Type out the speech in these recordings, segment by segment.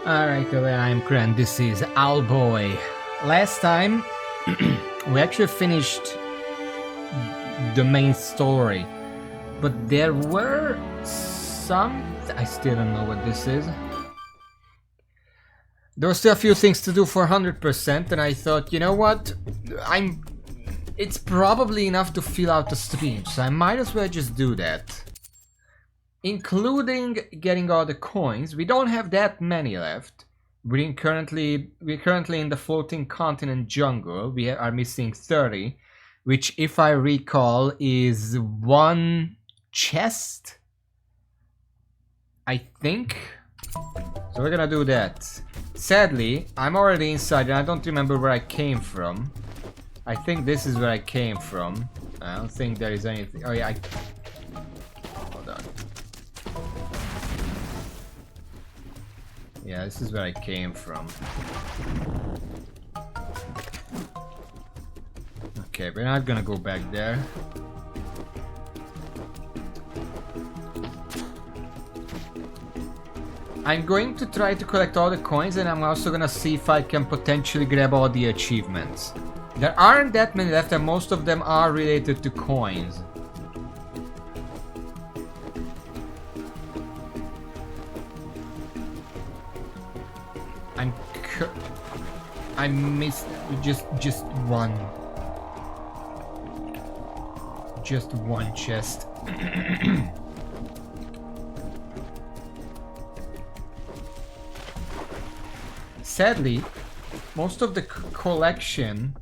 Alright, I'm Kren, this is Owlboy. Last time, we actually finished the main story, but there were some... I still don't know what this is. There were still a few things to do for 100%, and I thought, you know what? It's probably enough to fill out the stream, so I might as well just do that. Including getting all the coins. We don't have that many left. We're currently in the floating continent jungle. We are missing 30, which, if I recall, is one chest, I think. So we're gonna do that. Sadly, I'm already inside and I don't remember where I came from. I think this is where I came from. I don't think there is anything. Oh yeah, hold on. Yeah, this is where I came from. Okay, we're not gonna go back there. I'm going to try to collect all the coins, and I'm also gonna see if I can potentially grab all the achievements. There aren't that many left, and most of them are related to coins. I missed just one. Just one chest. Sadly, most of the collection...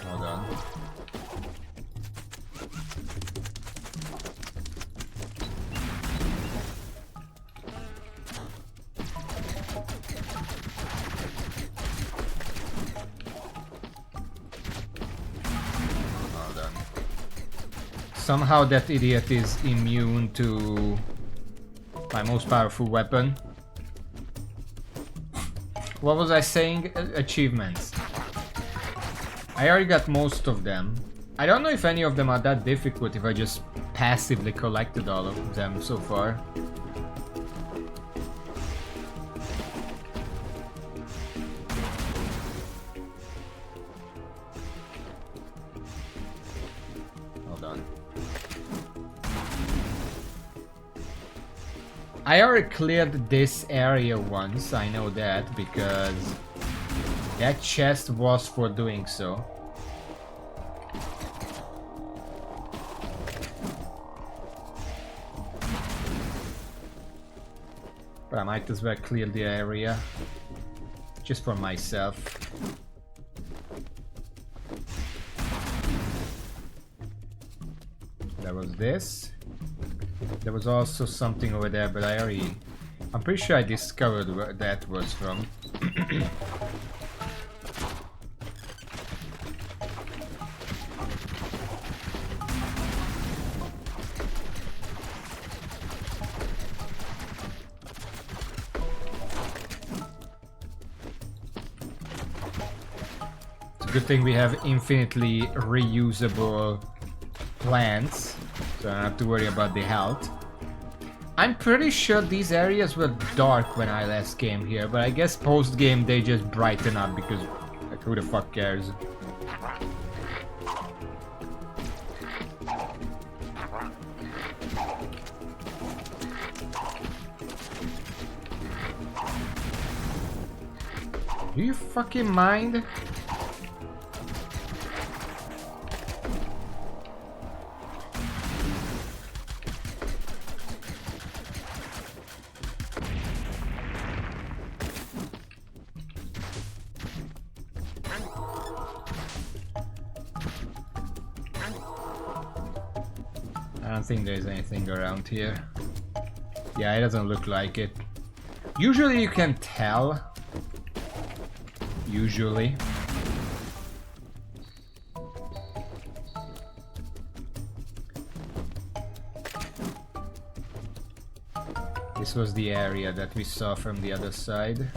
Hold on. Hold on. Somehow that idiot is immune to my most powerful weapon. What was I saying? Achievements. I already got most of them. I don't know if any of them are that difficult if I just passively collected all of them so far. Hold on. I already cleared this area once, I know that, because that chest was for doing so. But I might as well clear the area, just for myself. There was this. There was also something over there, but I'm pretty sure I discovered where that was from. It's a good thing we have infinitely reusable plants, so I don't have to worry about the health. I'm pretty sure these areas were dark when I last came here, but I guess post-game they just brighten up because like, who the fuck cares? Do you fucking mind? I don't think there's anything around here. Yeah, it doesn't look like it. Usually you can tell. Usually. This was the area that we saw from the other side.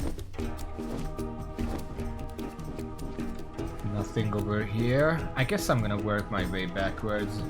Nothing over here. I guess I'm gonna work my way backwards.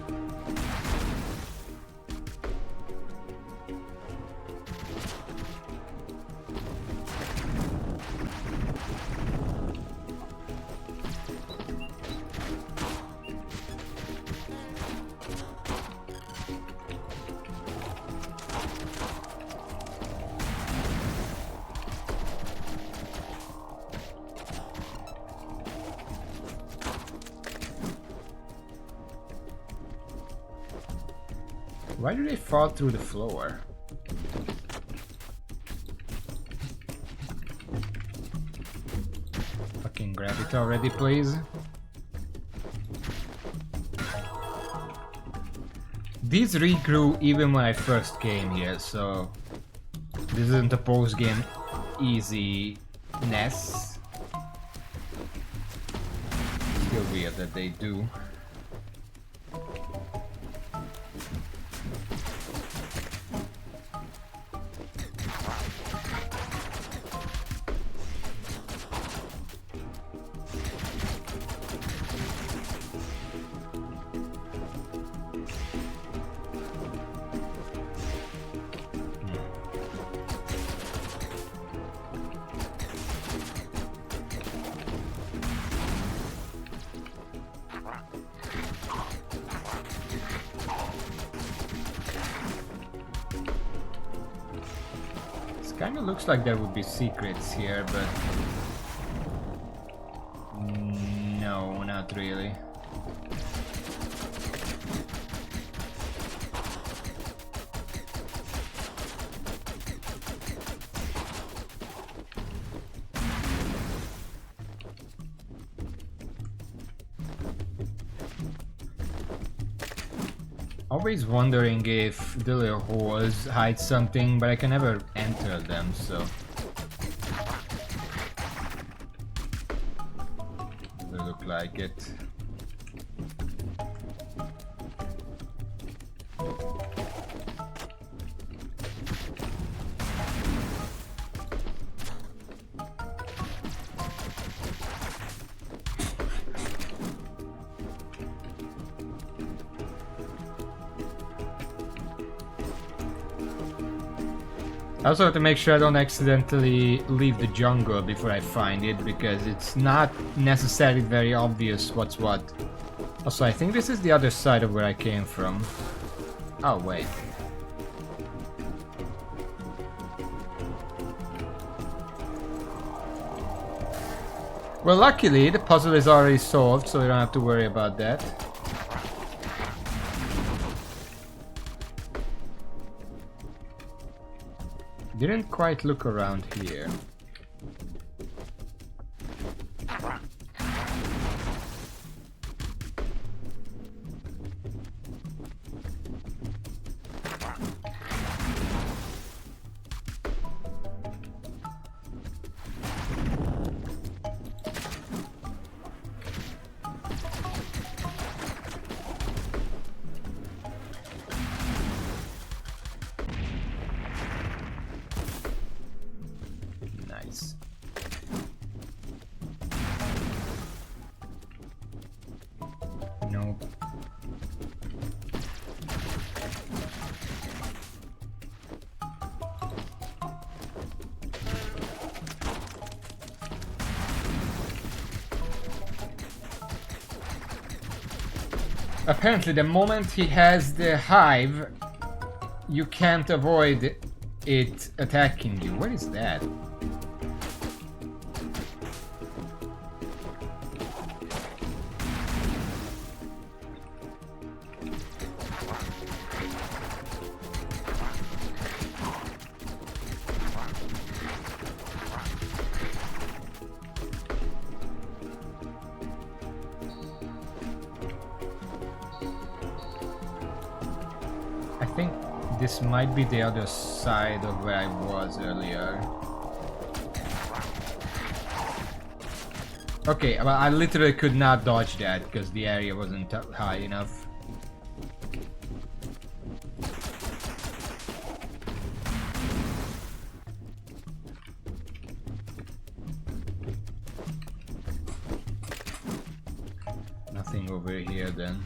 Why do they fall through the floor? Fucking grab it already, please. These regrew even when I first came here, so this isn't a post-game easiness. Still weird that they do. Kinda looks like there would be secrets here, but no, not really. Always wondering if the little holes hide something, but I can never enter them, so... They look like it. I also have to make sure I don't accidentally leave the jungle before I find it, because it's not necessarily very obvious what's what. Also, I think this is the other side of where I came from. Oh, wait. Well, luckily, the puzzle is already solved, so we don't have to worry about that. Didn't quite look around here. Nope. Apparently, the moment he has the hive, you can't avoid it attacking you. What is that? I think this might be the other side of where I was earlier. Okay, well, I literally could not dodge that because the area wasn't high enough. Nothing over here then.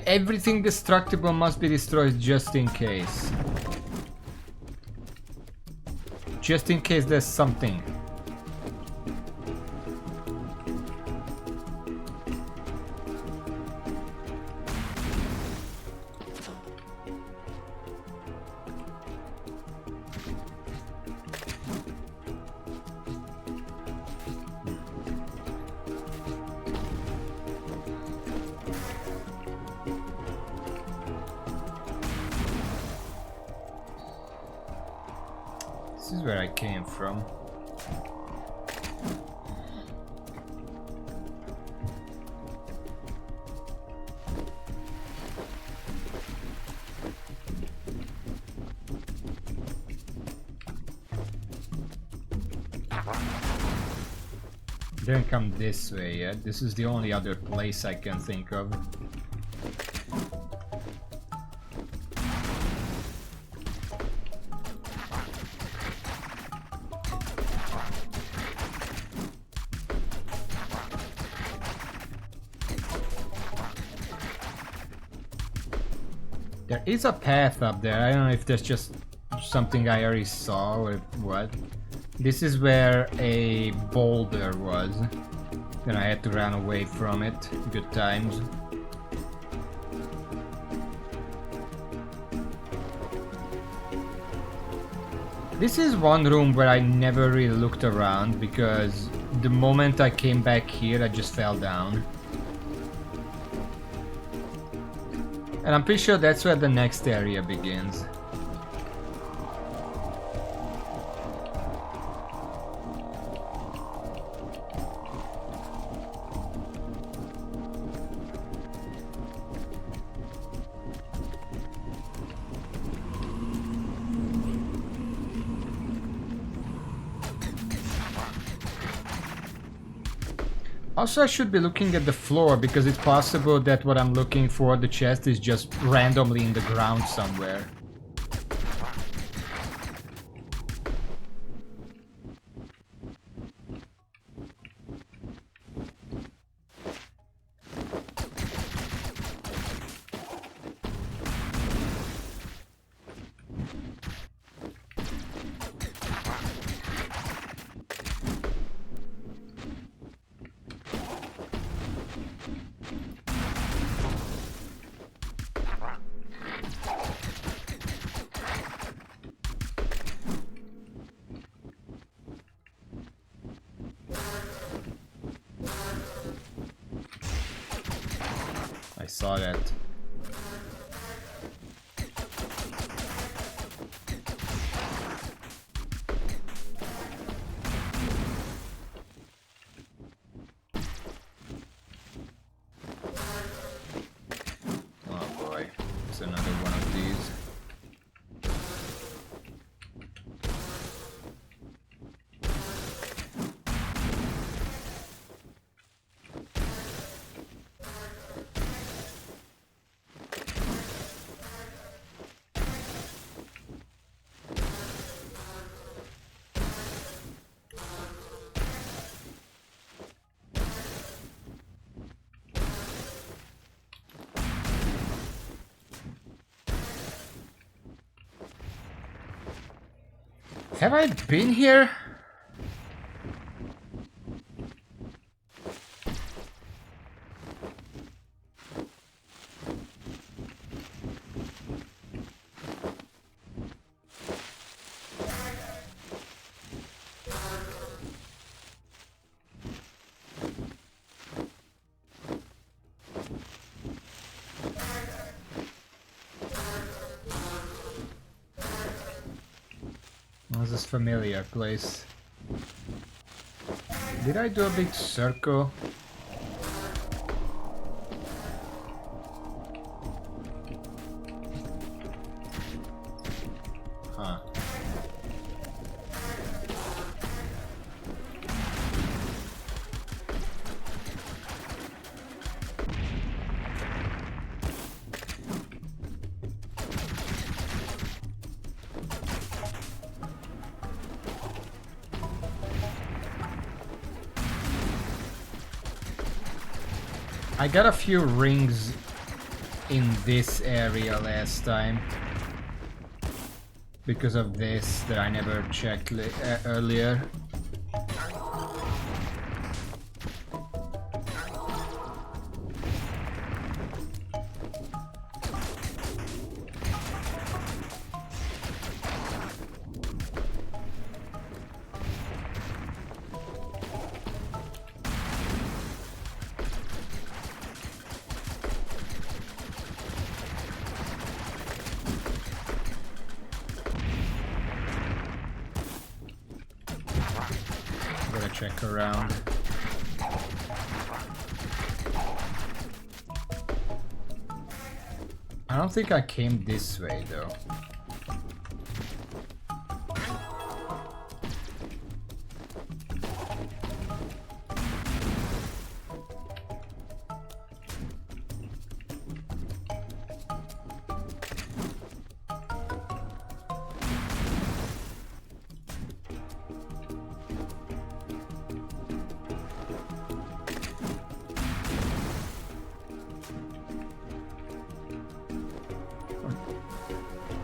Everything destructible must be destroyed just in case. Just in case there's something. This is where I came from. Didn't come this way yet. This is the only other place I can think of. There is a path up there. I don't know if that's just something I already saw or what. This is where a boulder was. Then I had to run away from it. Good times. This is one room where I never really looked around because the moment I came back here I just fell down. And I'm pretty sure that's where the next area begins. Also, I should be looking at the floor because it's possible that what I'm looking for, the chest, is just randomly in the ground somewhere. I saw that. Oh boy, it's another one of these. Have I been here? This is familiar place. Did I do a big circle? Huh. I got a few rings in this area last time because of this that I never checked earlier. check around. I don't think I came this way though.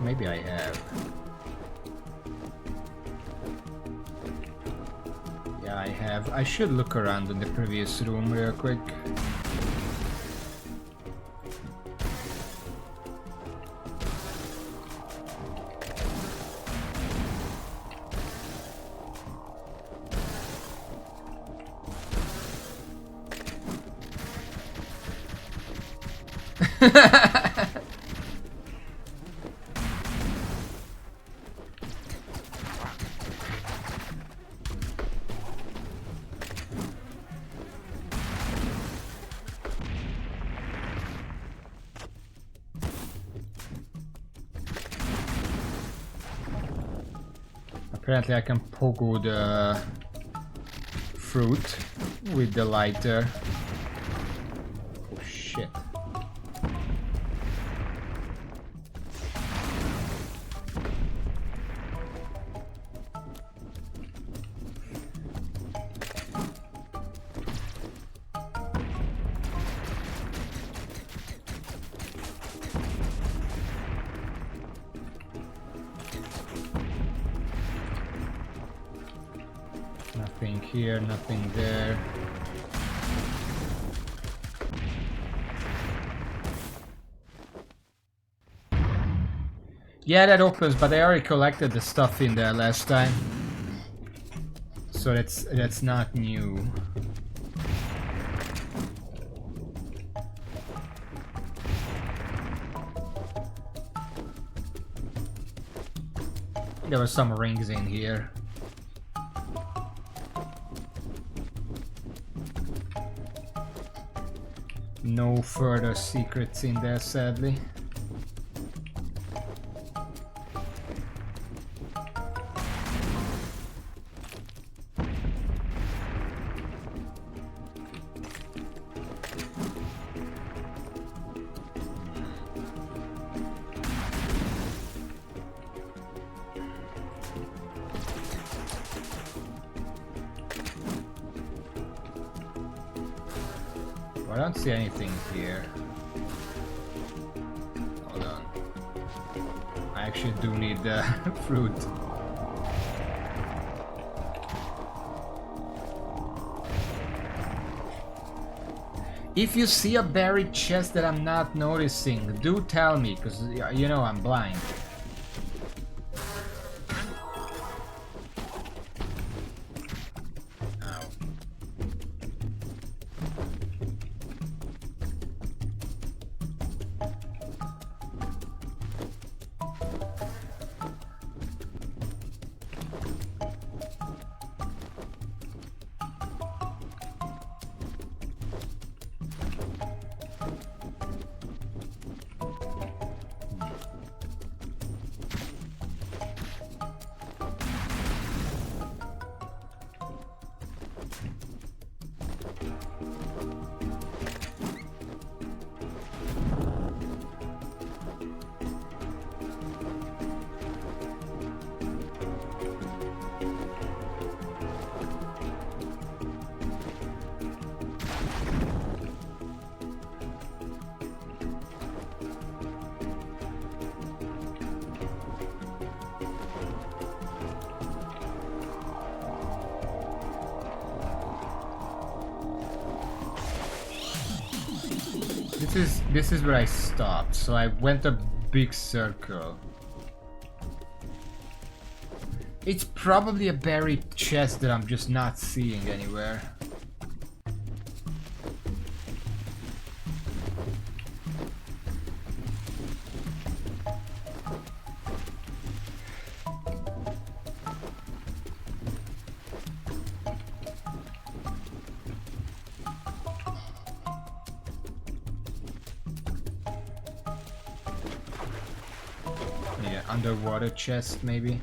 Maybe I have. Yeah, I have. I should look around in the previous room real quick. Apparently I can pogo the fruit with the lighter. Oh shit. Nothing here, nothing there. Yeah, that opens, but I already collected the stuff in there last time. So that's not new. There were some rings in here. No further secrets in there, sadly. I don't see anything here. Hold on. I actually do need the fruit. If you see a buried chest that I'm not noticing, do tell me, because you know I'm blind. This is where I stopped, so I went a big circle. It's probably a buried chest that I'm just not seeing anywhere. Yeah, underwater chest maybe.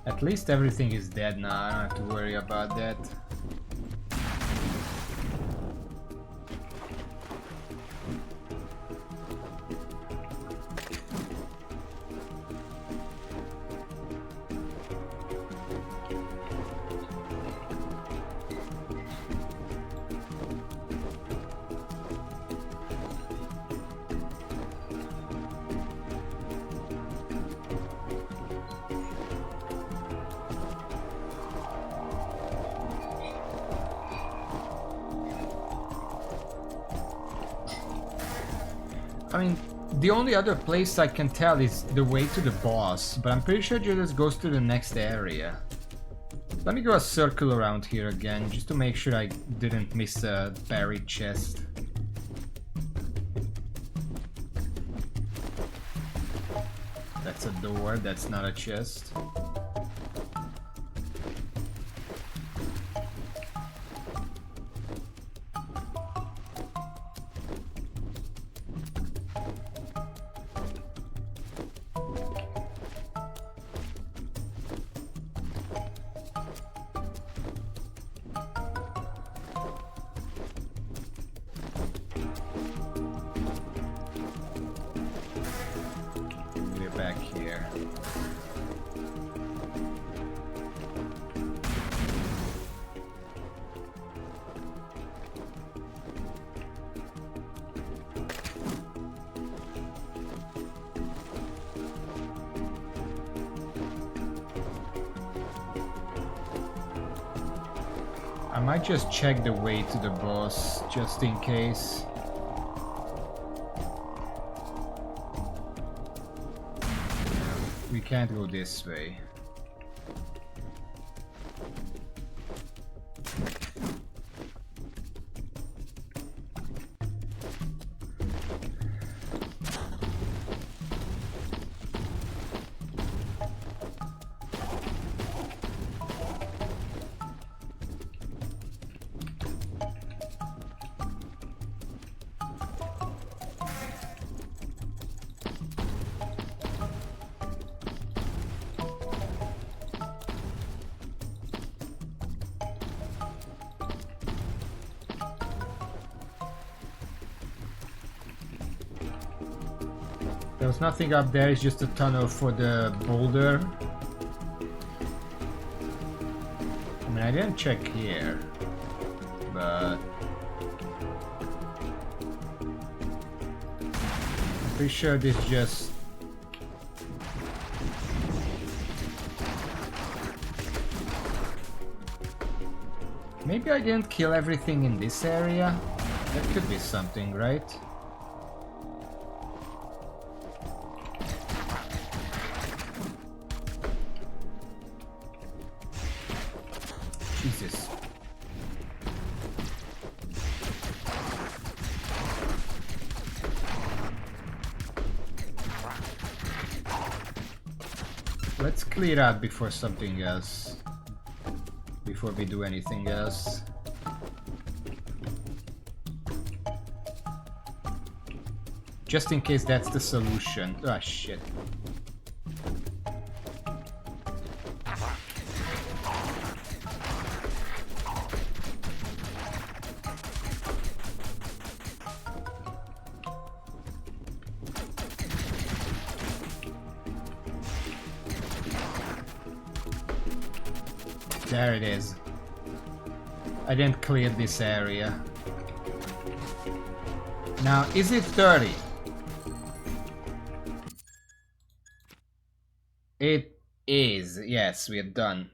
At least everything is dead now, I don't have to worry about that. I mean, the only other place I can tell is the way to the boss, but I'm pretty sure it just goes to the next area. Let me go a circle around here again, just to make sure I didn't miss a buried chest. That's a door, that's not a chest. Back here. I might just check the way to the boss just in case. We can't go this way. There was nothing up there, it's just a tunnel for the boulder. I mean, I didn't check here, but I'm pretty sure this just... Maybe I didn't kill everything in this area? That could be something, right? Jesus. Let's clear out before something else. Before we do anything else. Just in case that's the solution. Ah, shit. There it is. I didn't clear this area. Now, is it 30? It is. Yes, we are done.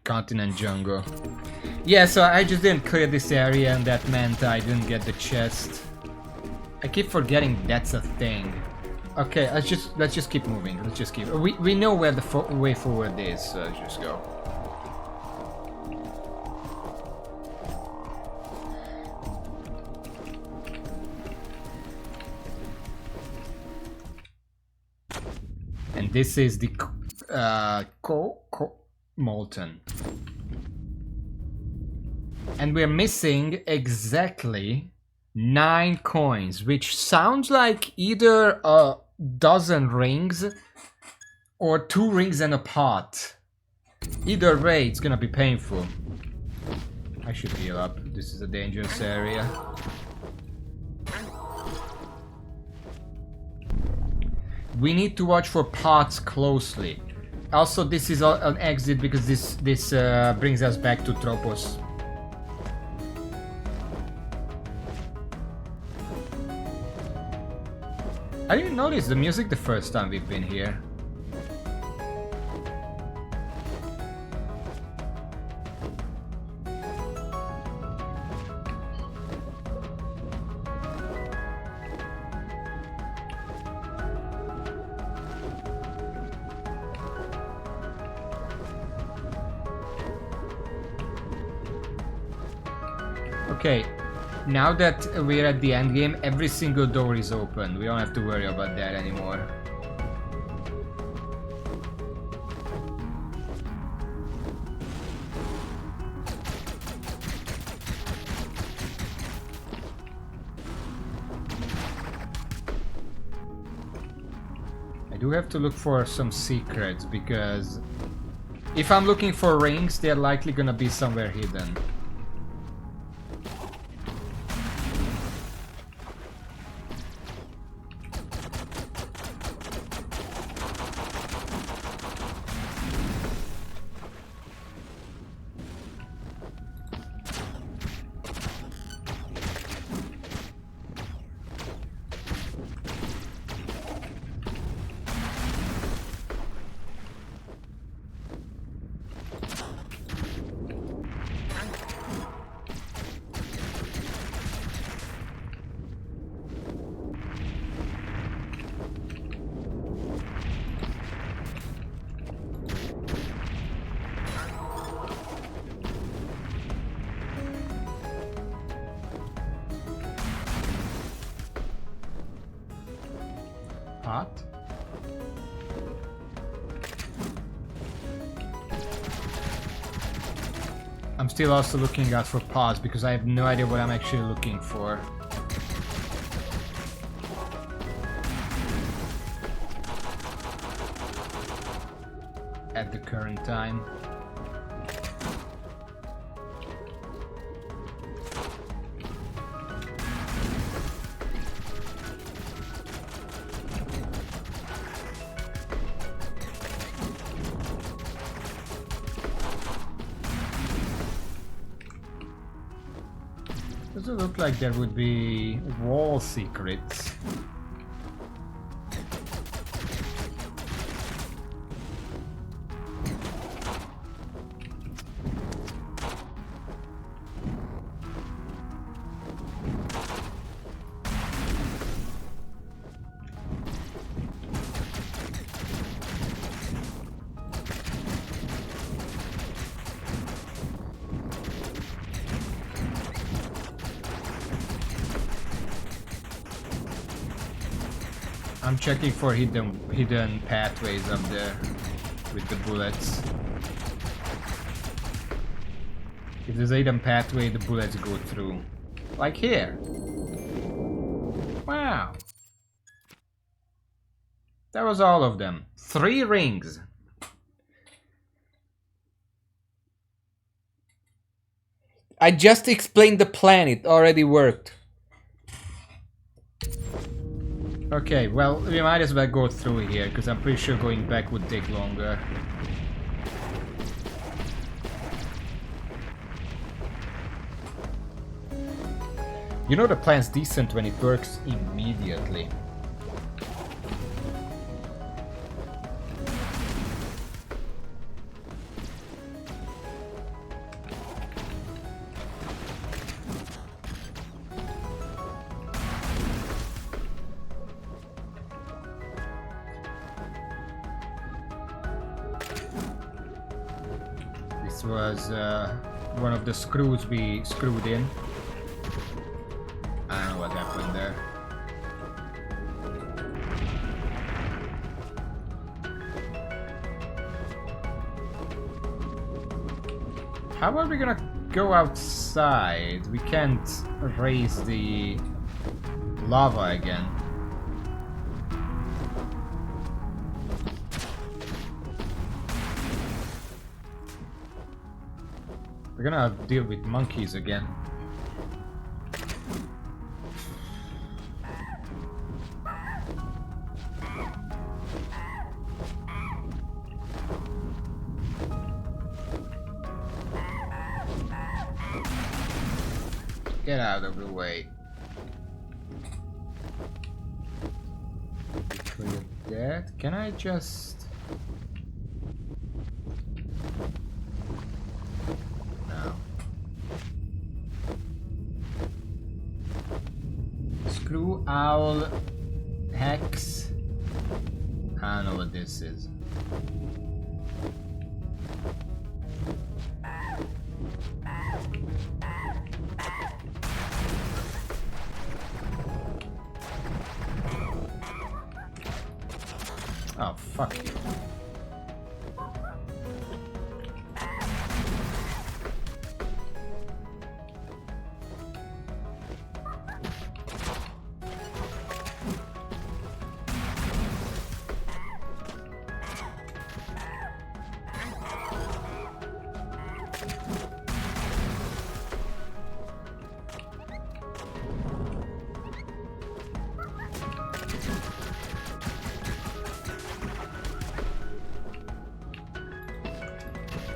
Continent jungle. Yeah, so I just didn't clear this area and that meant I didn't get the chest. I keep forgetting that's a thing. Okay, let's just keep moving. Let's just keep... We know where the way forward is, so let's just go. And this is the molten. And we're missing exactly 9 coins, which sounds like either a dozen rings or 2 rings and a pot. Either way, it's gonna be painful. I should heal up. This is a dangerous area. We need to watch for pots closely. Also, this is an exit because this brings us back to Tropos. I didn't notice the music the first time we've been here. Okay, now that we're at the end game, every single door is open. We don't have to worry about that anymore. I do have to look for some secrets because if I'm looking for rings, they're likely gonna be somewhere hidden. Pot? I'm still also looking out for pots because I have no idea what I'm actually looking for. At the current time. Doesn't look like there would be wall secrets. I'm checking for hidden pathways up there with the bullets. If there's a hidden pathway, the bullets go through. Like here. Wow. That was all of them. 3 rings. I just explained the plan, it already worked. Okay, well, we might as well go through here, because I'm pretty sure going back would take longer. You know the plan's decent when it works immediately. This was one of the screws we screwed in. I don't know what happened there. How are we gonna go outside? We can't raise the lava again. We're gonna deal with monkeys again. Get out of the way. Clear that. Can I just... No. Screw, owl, hex. I don't know what this is. Oh, fuck you.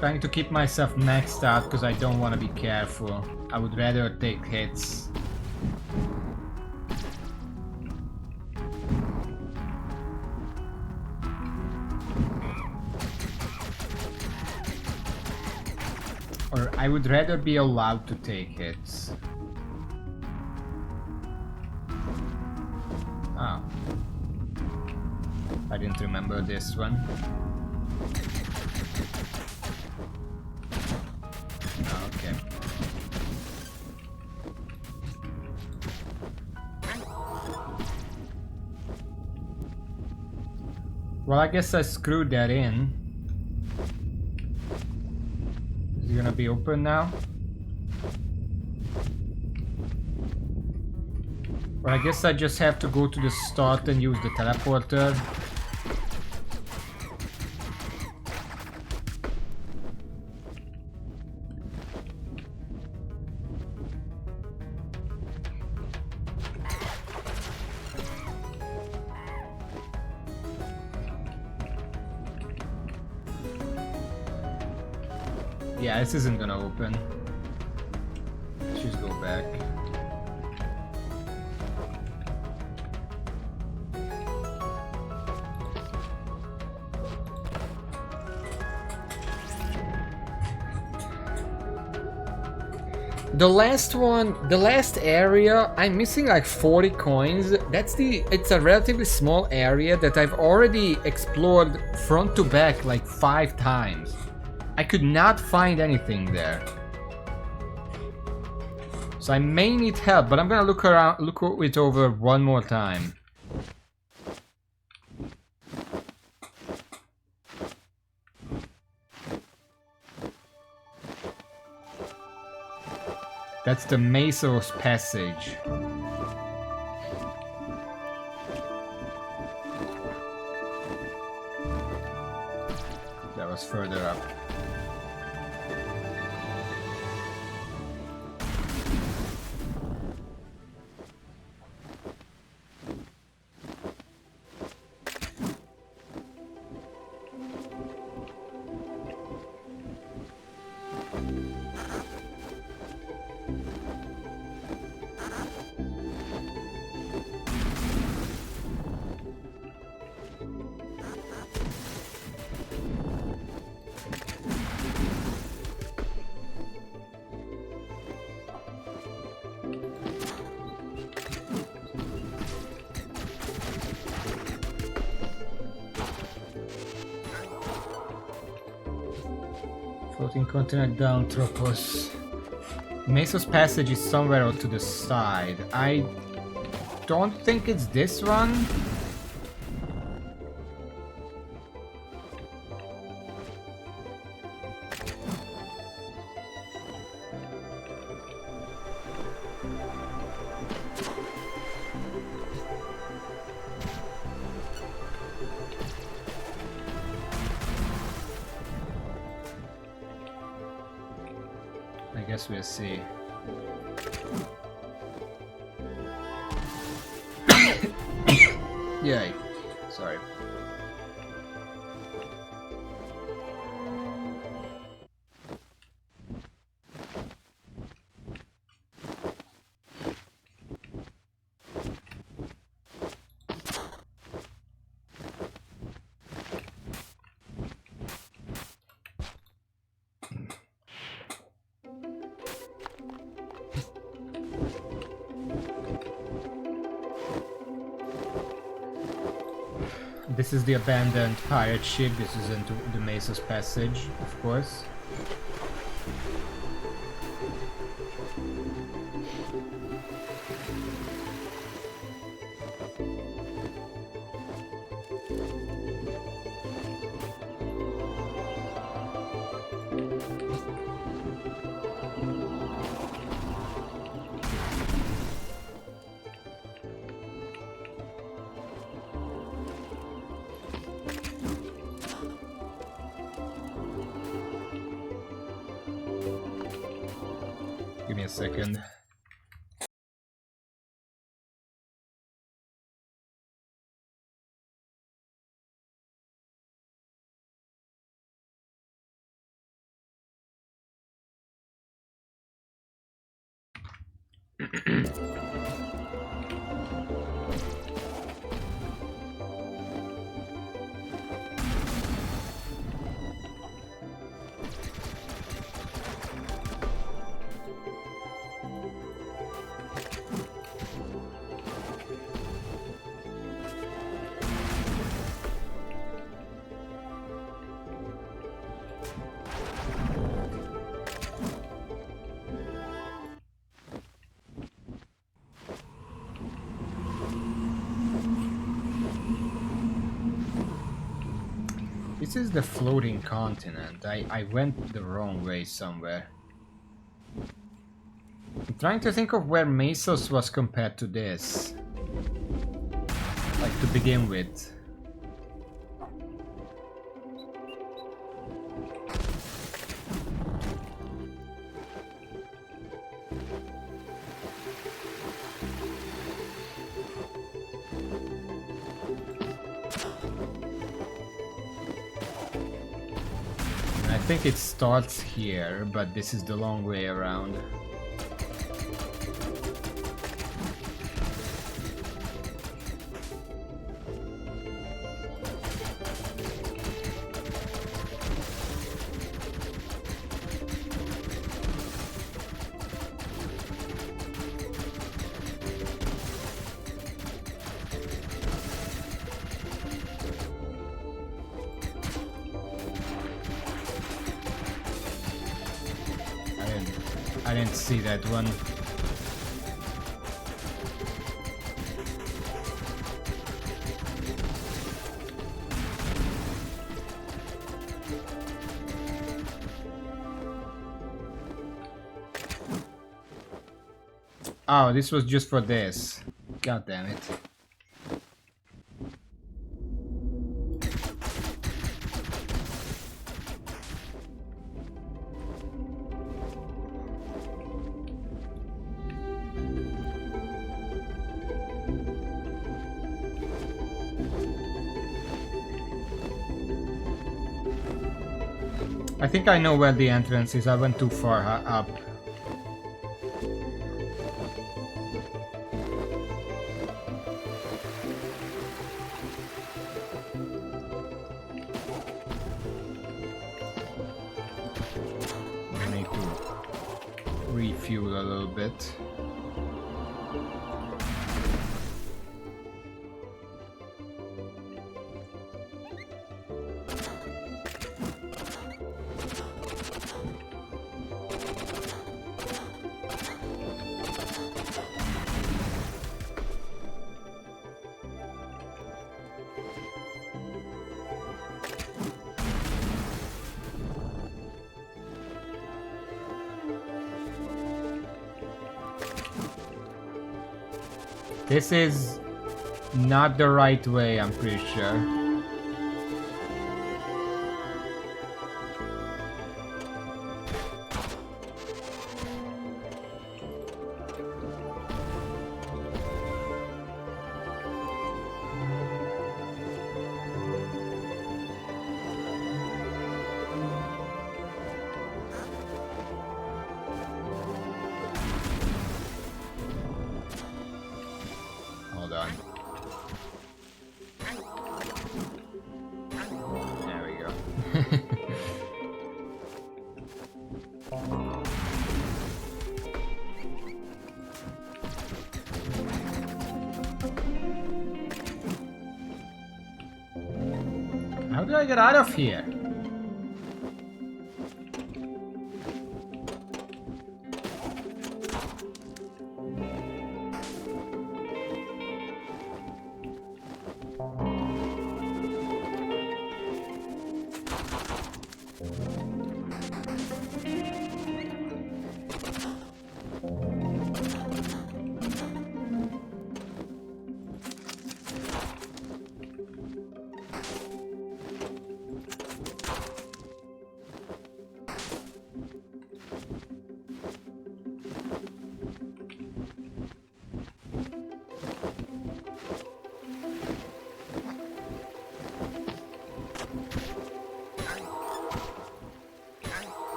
Trying to keep myself maxed out because I don't want to be careful. I would rather take hits. Or I would rather be allowed to take hits. Oh. I didn't remember this one. Okay. Well, I guess I screwed that in. Is it gonna be open now? Or I guess I just have to go to the start and use the teleporter. Yeah, this isn't gonna open. Let's just go back. The last one, the last area, I'm missing like 40 coins. It's a relatively small area that I've already explored front to back like 5 times. I could not find anything there. So I may need help, but I'm gonna look it over one more time. That's the Mesos passage. That was further up. Floating continent down, Tropos. Mesos passage is somewhere out to the side. I don't think it's this one. guess we'll see. Yay. Sorry. This is the abandoned pirate ship. This is into the Mesa's Passage, of course. Give me a second. This is the floating continent. I went the wrong way somewhere. I'm trying to think of where Mesos was compared to this. Like to begin with. I think it starts here, but this is the long way around. I didn't see that one. Oh, this was just for this. God damn it. I think I know where the entrance is. I went too far up. I need to refuel a little bit. This is not the right way, I'm pretty sure. How do I get out of here?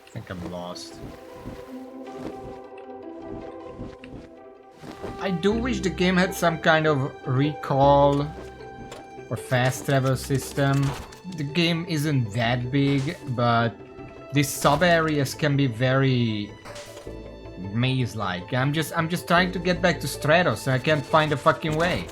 I think I'm lost. I do wish the game had some kind of recall or fast travel system. The game isn't that big, but these sub areas can be very maze-like. I'm just trying to get back to Stratos and I can't find a fucking way.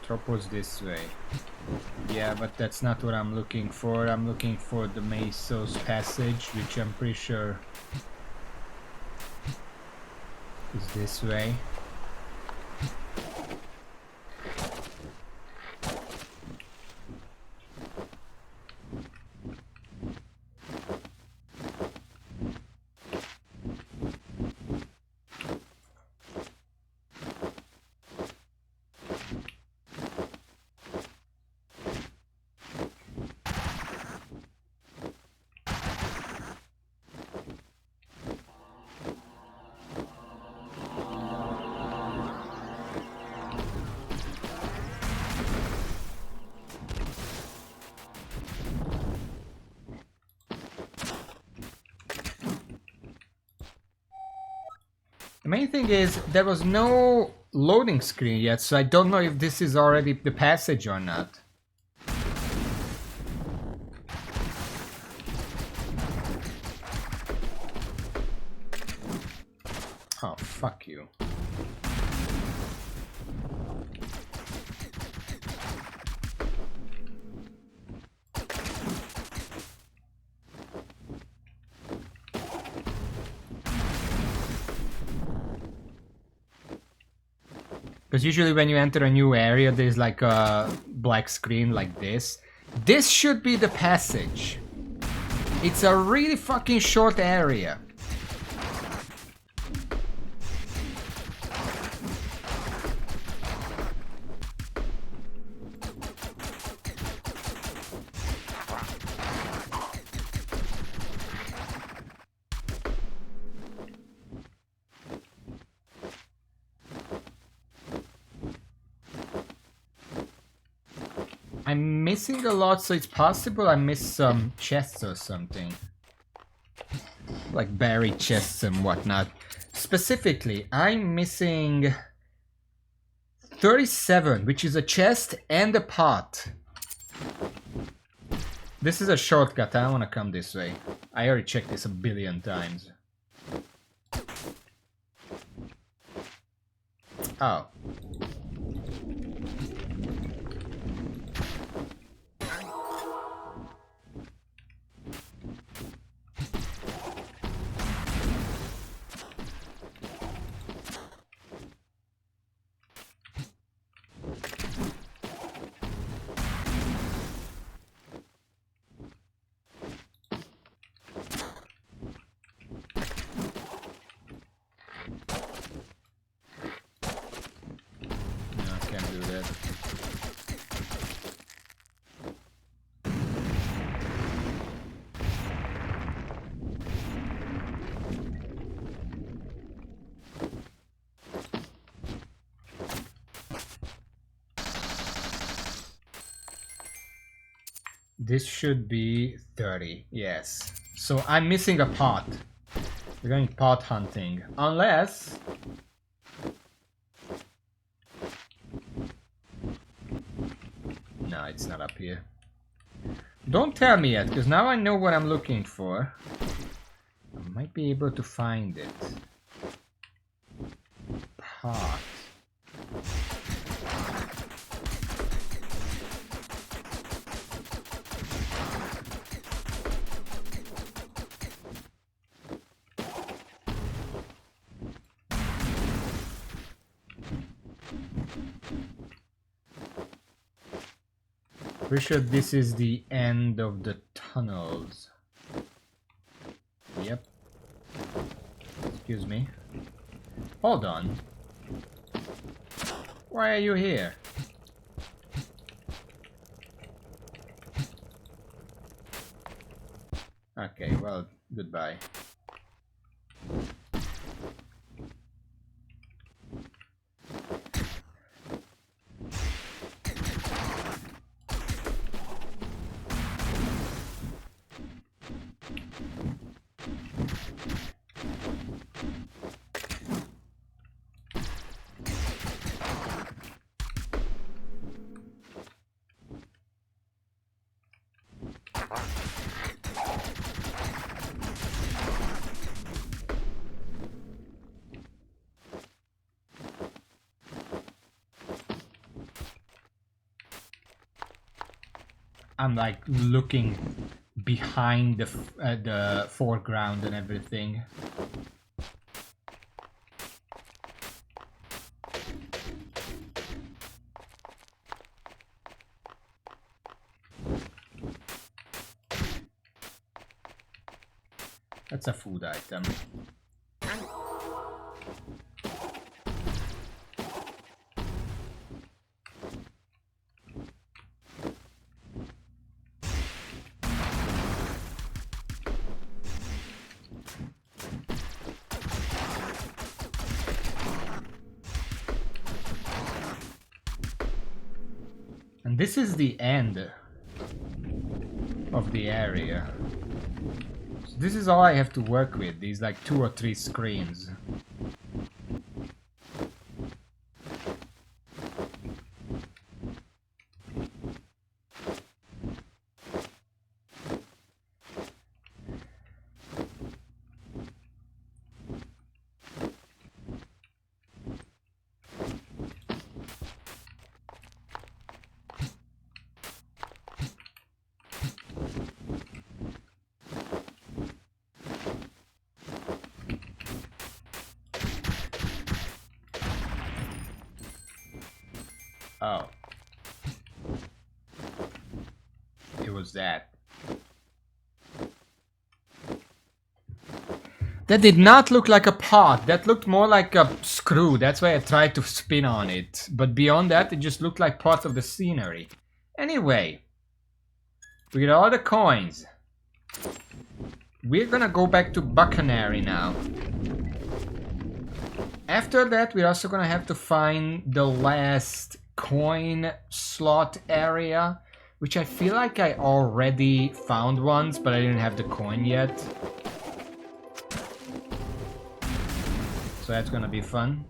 Tropos this way. Yeah, but that's not what I'm looking for. I'm looking for the Mesos passage, which I'm pretty sure is this way. The main thing is there was no loading screen yet, so I don't know if this is already the passage or not. Oh, fuck you. Because usually when you enter a new area, there's like a black screen like this. This should be the passage. It's a really fucking short area. I'm missing a lot, so it's possible I missed some chests or something. Like buried chests and whatnot. Specifically, I'm missing 37, which is a chest and a pot. This is a shortcut. I don't want to come this way. I already checked this a billion times. Oh. This should be 30, yes. So I'm missing a pot. We're going pot hunting. Unless... No, it's not up here. Don't tell me yet, because now I know what I'm looking for. I might be able to find it. Pot. Pretty sure this is the end of the tunnels. Yep. Excuse me. Hold on. Why are you here? Okay, well, goodbye. I'm like looking behind the foreground and everything. That's a food item. And this is the end of the area. So this is all I have to work with, these like 2 or 3 screens. Oh. It was that. That did not look like a pot. That looked more like a screw. That's why I tried to spin on it. But beyond that, it just looked like part of the scenery. Anyway. We got all the coins. We're gonna go back to Buccanary now. After that, we're also gonna have to find the last coin slot area, which I feel like I already found once, but I didn't have the coin yet. So that's gonna be fun.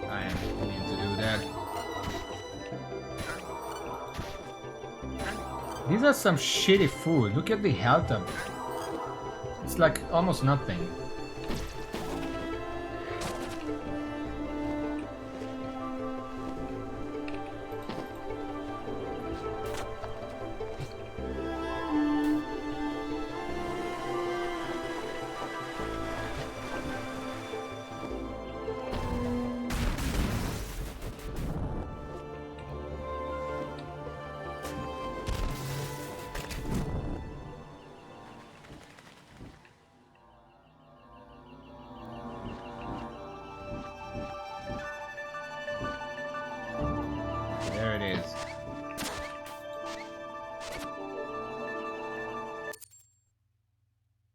I need to do that. These are some shitty food. Look at the health of it. It's like almost nothing. There it is.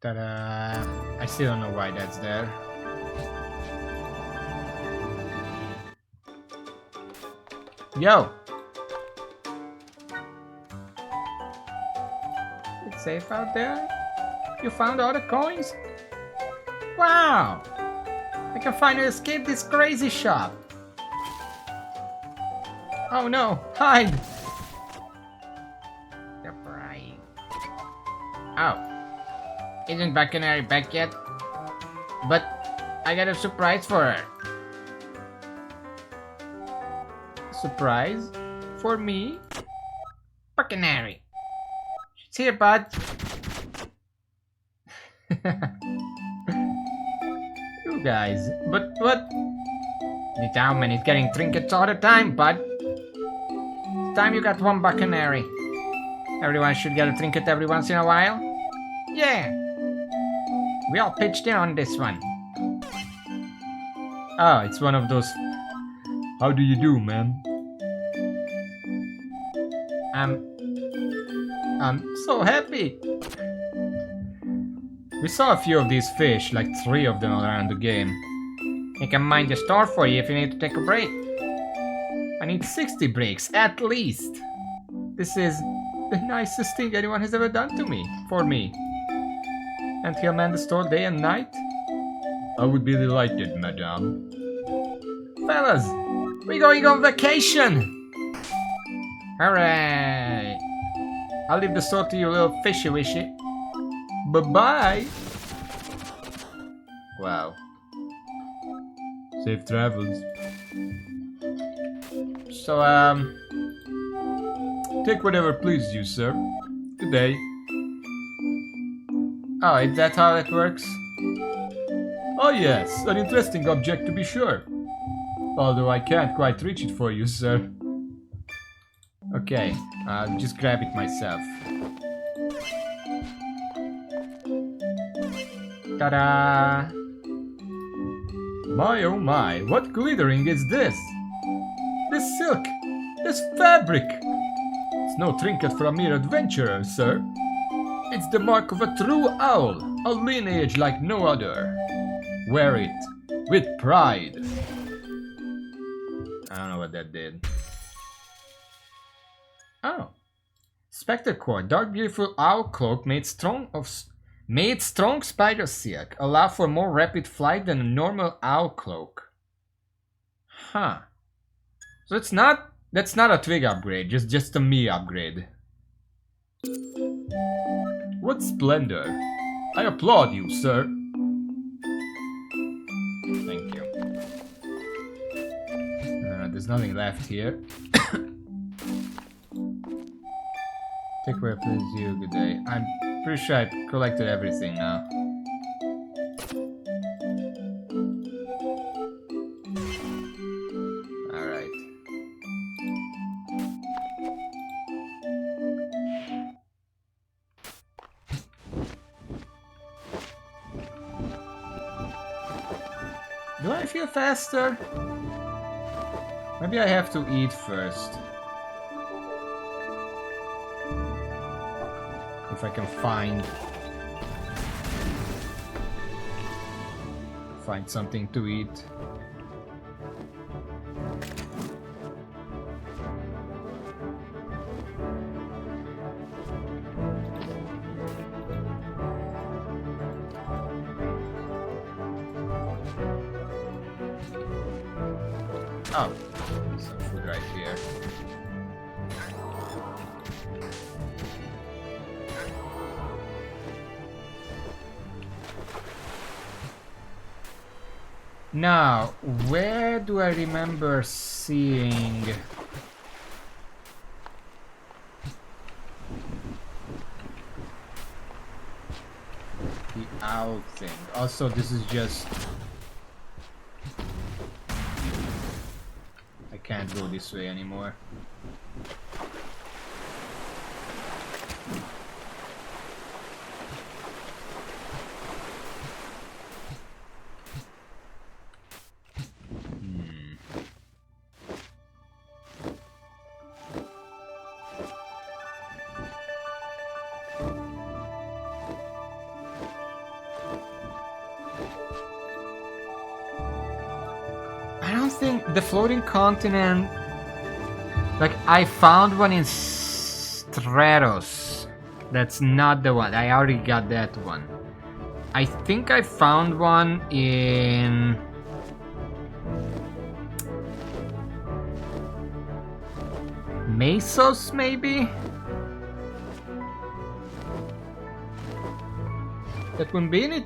Ta-da! I still don't know why that's there. Yo! It's safe out there? You found all the coins? Wow! I can finally escape this crazy shop. Oh no! Hide! They're crying. Oh. Isn't Buccanary back yet? But I got a surprise for her. Surprise? For me? Buccanary. She's here, bud. You guys. But what? The townman is getting trinkets all the time, bud. It's time you got one Buccanary. Everyone should get a trinket every once in a while. Yeah. We all pitched in on this one. Oh, it's one of those. How do you do, man? I'm so happy. We saw a few of these fish, like 3 of them around the game. I can mind the store for you if you need to take a break. I need 60 breaks, at least. This is the nicest thing anyone has ever done to me, for me. And he'll man the store day and night? I would be delighted, madame. Fellas, we're going on vacation! Hooray! I'll leave the store to you, little fishy wishy. Bye-bye! Wow. Safe travels. So, take whatever pleases you, sir. Good day. Oh, is that how it works? Oh yes, an interesting object to be sure. Although I can't quite reach it for you, sir. Okay, I'll just grab it myself. Ta-da! My oh my, what glittering is this? This silk, this fabric! It's no trinket for a mere adventurer, sir. It's the mark of a true owl, a lineage like no other. Wear it with pride. I don't know what that did. Oh. Spectre core, dark beautiful owl cloak made strong spider silk. Allow for more rapid flight than a normal owl cloak. Huh. So that's not a twig upgrade, just a me upgrade. What splendor! I applaud you, sir. Thank you. There's nothing left here. Take where it pleases you. Good day. I'm pretty sure I collected everything now. Do I feel faster? Maybe I have to eat first. If I can find something to eat. Oh, some food right here. Now, where do I remember seeing the owl thing? Also, this is just... I can't go this way anymore. I don't think the floating continent... Like, I found one in Stratos. That's not the one. I already got that one. I think I found one in... Mesos, maybe? That wouldn't be in it?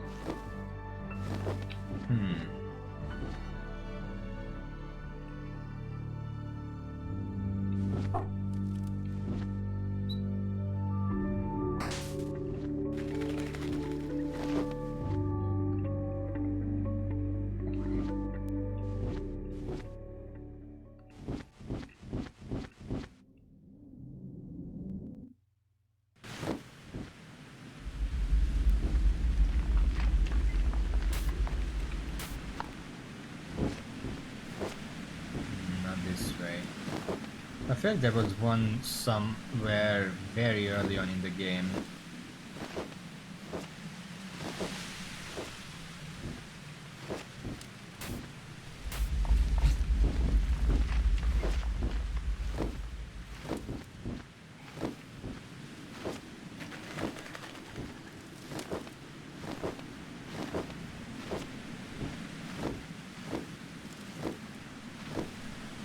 I feel like there was one somewhere very early on in the game.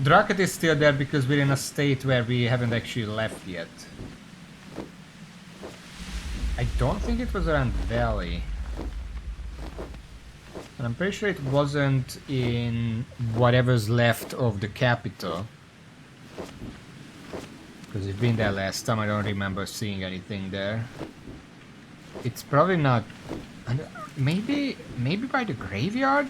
The rocket is still there because we're in a state where we haven't actually left yet. I don't think it was around Valley. And I'm pretty sure it wasn't in whatever's left of the capital. Because we've been there last time, I don't remember seeing anything there. It's probably not... Maybe by the graveyard?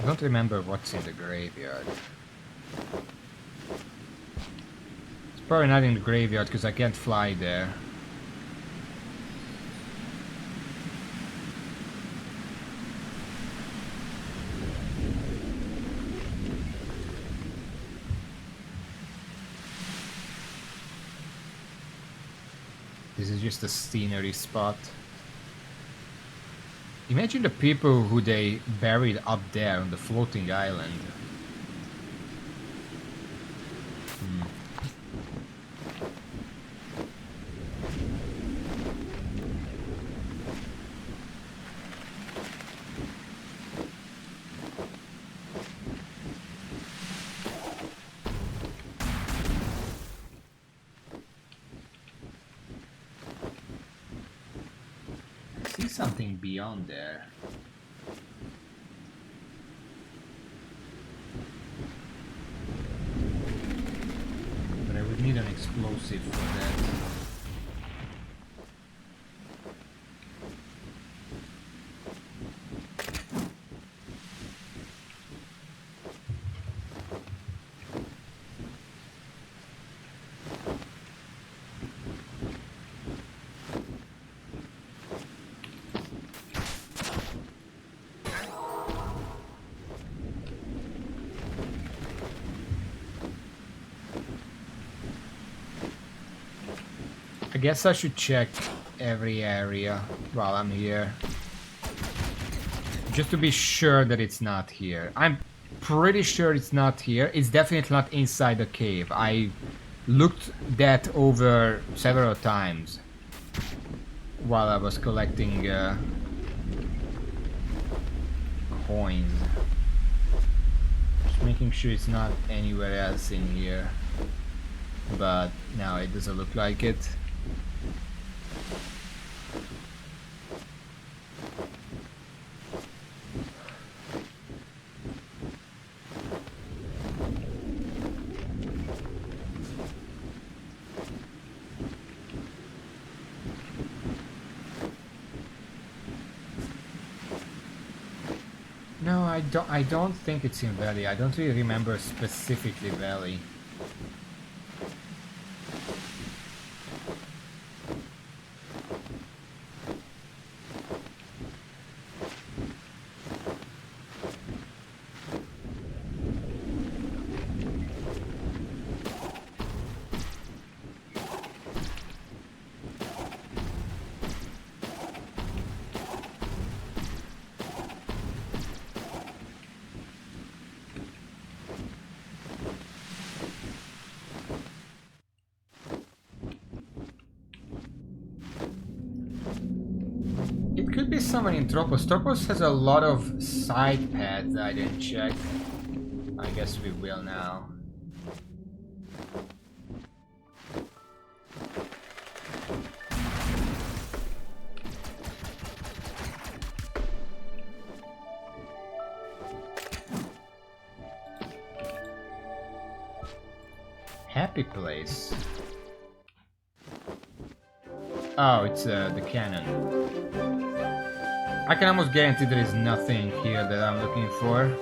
I don't remember what's in the graveyard. It's probably not in the graveyard because I can't fly there. This is just a scenery spot. Imagine the people who they buried up there on the floating island. I see something beyond there. But I would need an explosive for that. I guess I should check every area while I'm here. Just to be sure that it's not here. I'm pretty sure it's not here. It's definitely not inside the cave. I looked that over several times while I was collecting coins. Just making sure it's not anywhere else in here. But no, it doesn't look like it. No, I don't think it's in Valley. I don't really remember specifically Valley. It could be someone in Tropos. Tropos has a lot of side paths that I didn't check. I guess we will now. Happy place. Oh, it's the cannon. I can almost guarantee there is nothing here that I'm looking for.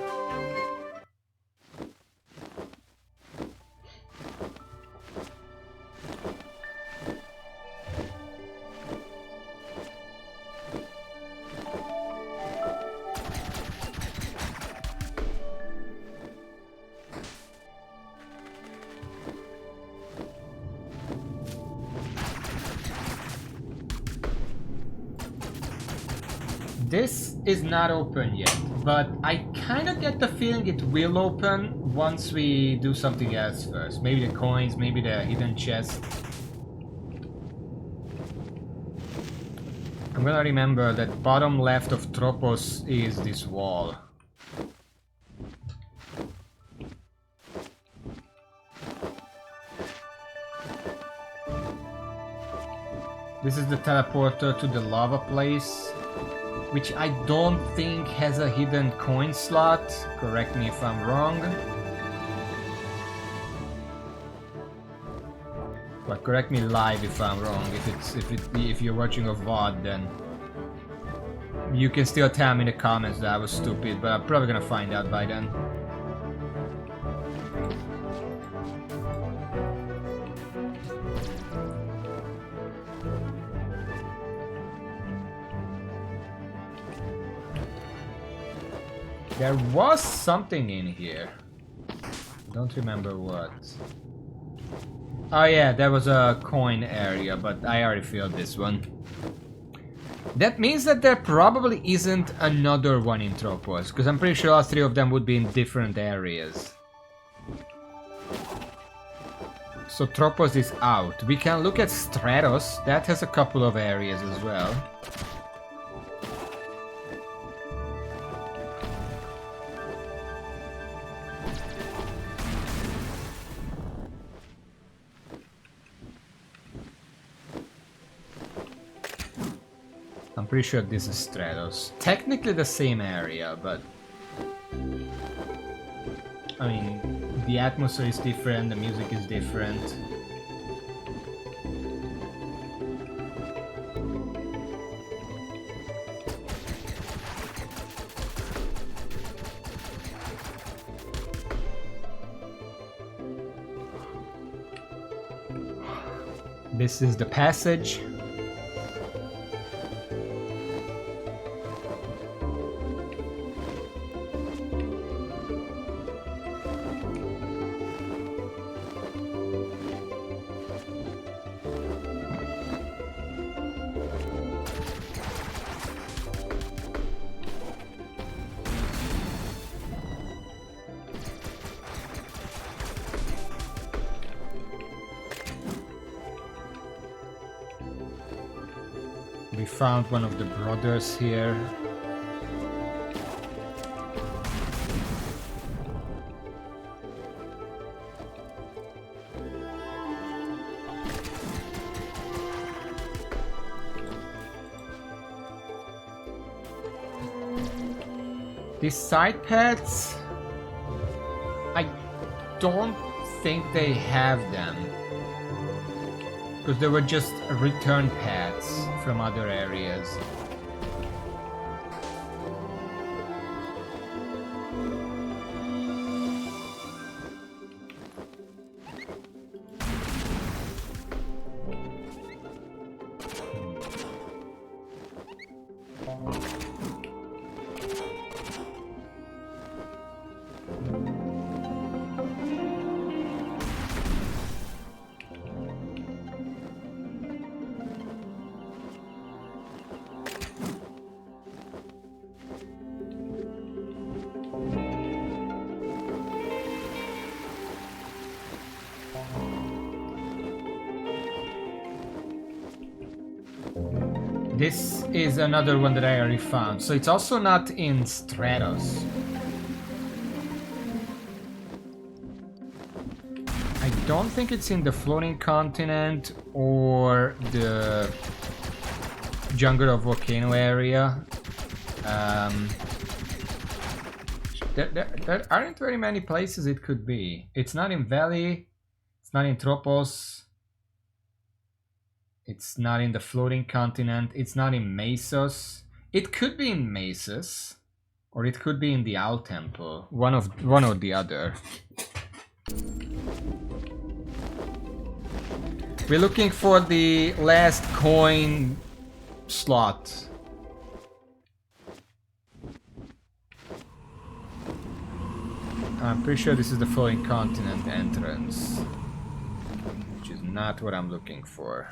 This is not open yet, but I kind of get the feeling it will open once we do something else first. Maybe the coins, maybe the hidden chest. I'm gonna remember that bottom left of Tropos is this wall. This is the teleporter to the lava place, which I don't think has a hidden coin slot. Correct me if I'm wrong. But correct me live if I'm wrong. If you're watching a VOD, then you can still tell me in the comments that I was stupid, but I'm probably gonna find out by then. There was something in here. Don't remember what. Oh yeah, there was a coin area, but I already filled this one. That means that there probably isn't another one in Tropos, because I'm pretty sure all three of them would be in different areas. So Tropos is out. We can look at Stratos. That has a couple of areas as well. I'm pretty sure this is Stratos. Technically the same area, but I mean, the atmosphere is different, the music is different. This is the passage. found one of the brothers here. These side paths, I don't think they have them, because they were just return paths from other areas. This is another one that I already found, so it's also not in Stratos. I don't think it's in the floating continent or the jungle of volcano area. There aren't very many places it could be. It's not in Valley, it's not in Tropos. It's not in the floating continent. It's not in Mesos. It could be in Mesos, or it could be in the Owl Temple. One or the other. We're looking for the last coin slot. I'm pretty sure this is the floating continent entrance, which is not what I'm looking for.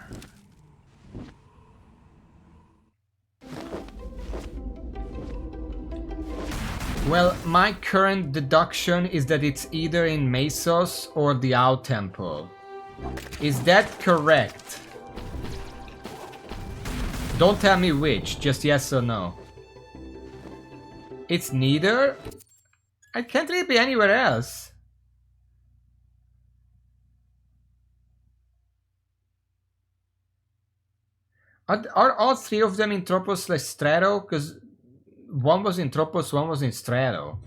Well, my current deduction is that it's either in Mesos or the Owl Temple. Is that correct? Don't tell me which, just yes or no. It's neither? I can't really be anywhere else. Are all three of them in Tropos/Strato? Because one was in Tropos, one was in Strato.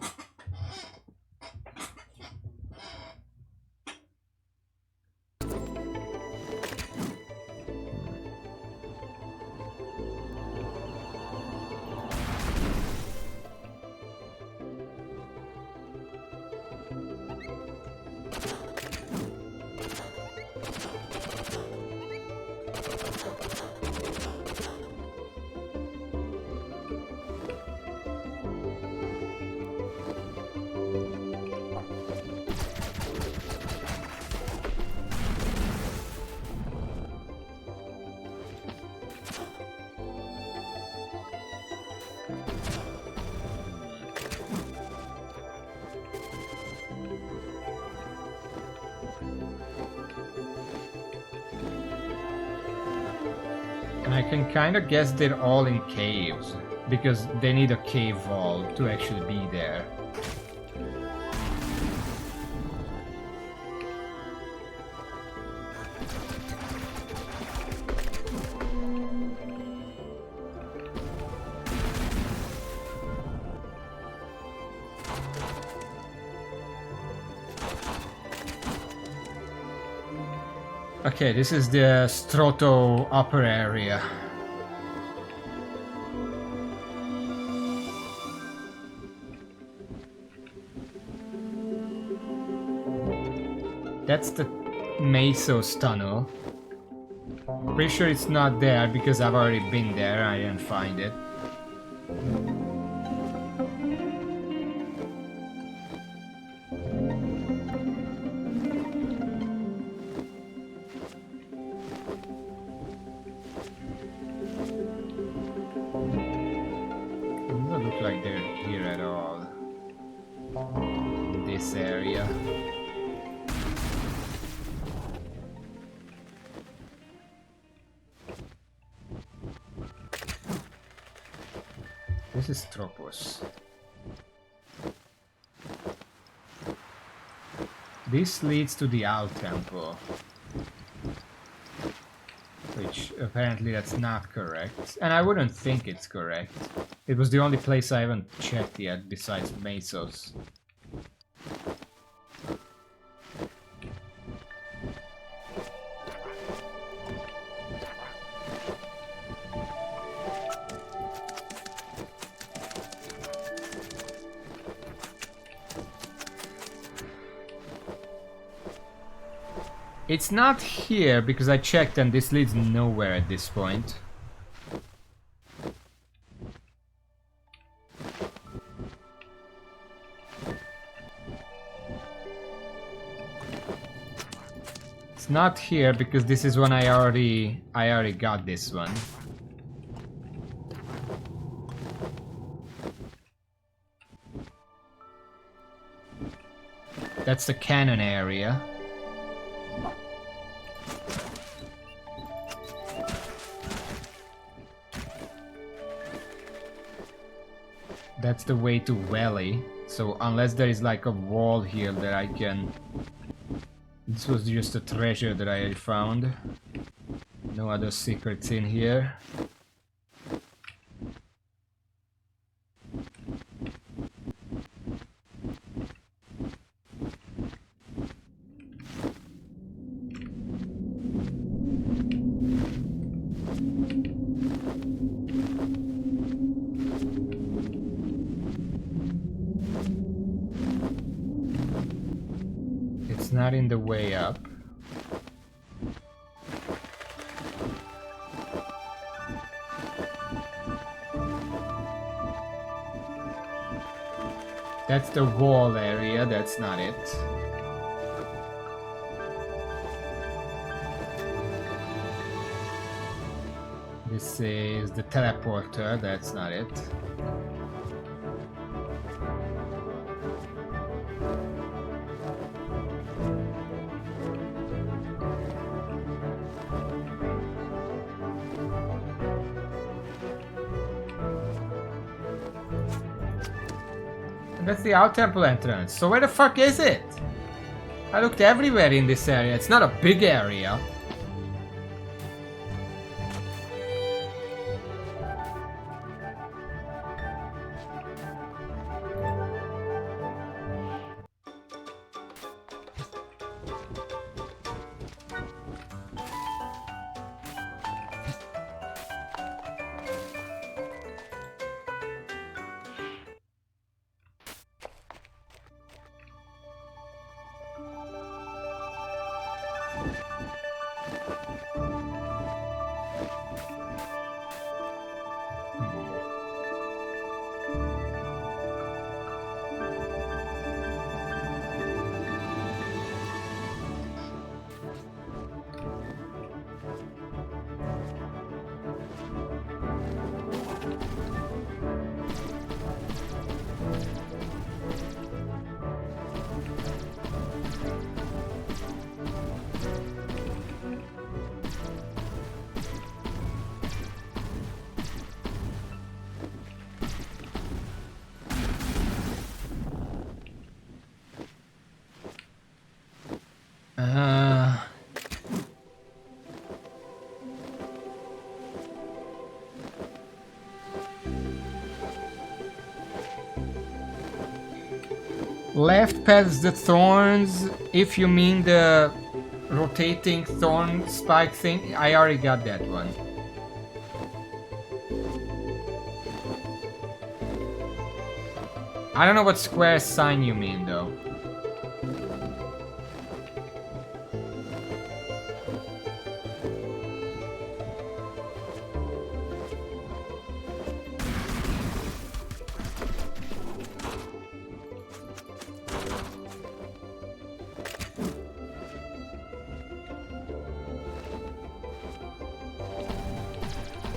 And I can kind of guess they're all in caves, because they need a cave wall to actually be there. Okay, this is the Stroto upper area. That's the Mesos tunnel. Pretty sure it's not there because I've already been there, I didn't find it. Doesn't look like they're here at all. In this area. What is Tropos? This leads to the Owl Temple. Which apparently that's not correct. And I wouldn't think it's correct. It was the only place I haven't checked yet besides Mesos. It's not here because I checked and this leads nowhere at this point. It's not here because this is one I already got this one. That's the cannon area. That's the way to Valley. So unless there is like a wall here that I can... This was just a treasure that I found. No other secrets in here. Not in the way up. That's the wall area, that's not it. This is the teleporter, that's not it. That's the Owl Temple entrance. So where the fuck is it? I looked everywhere in this area. It's not a big area. Left past the thorns, if you mean the rotating thorn spike thing, I already got that one. I don't know what square sign you mean though.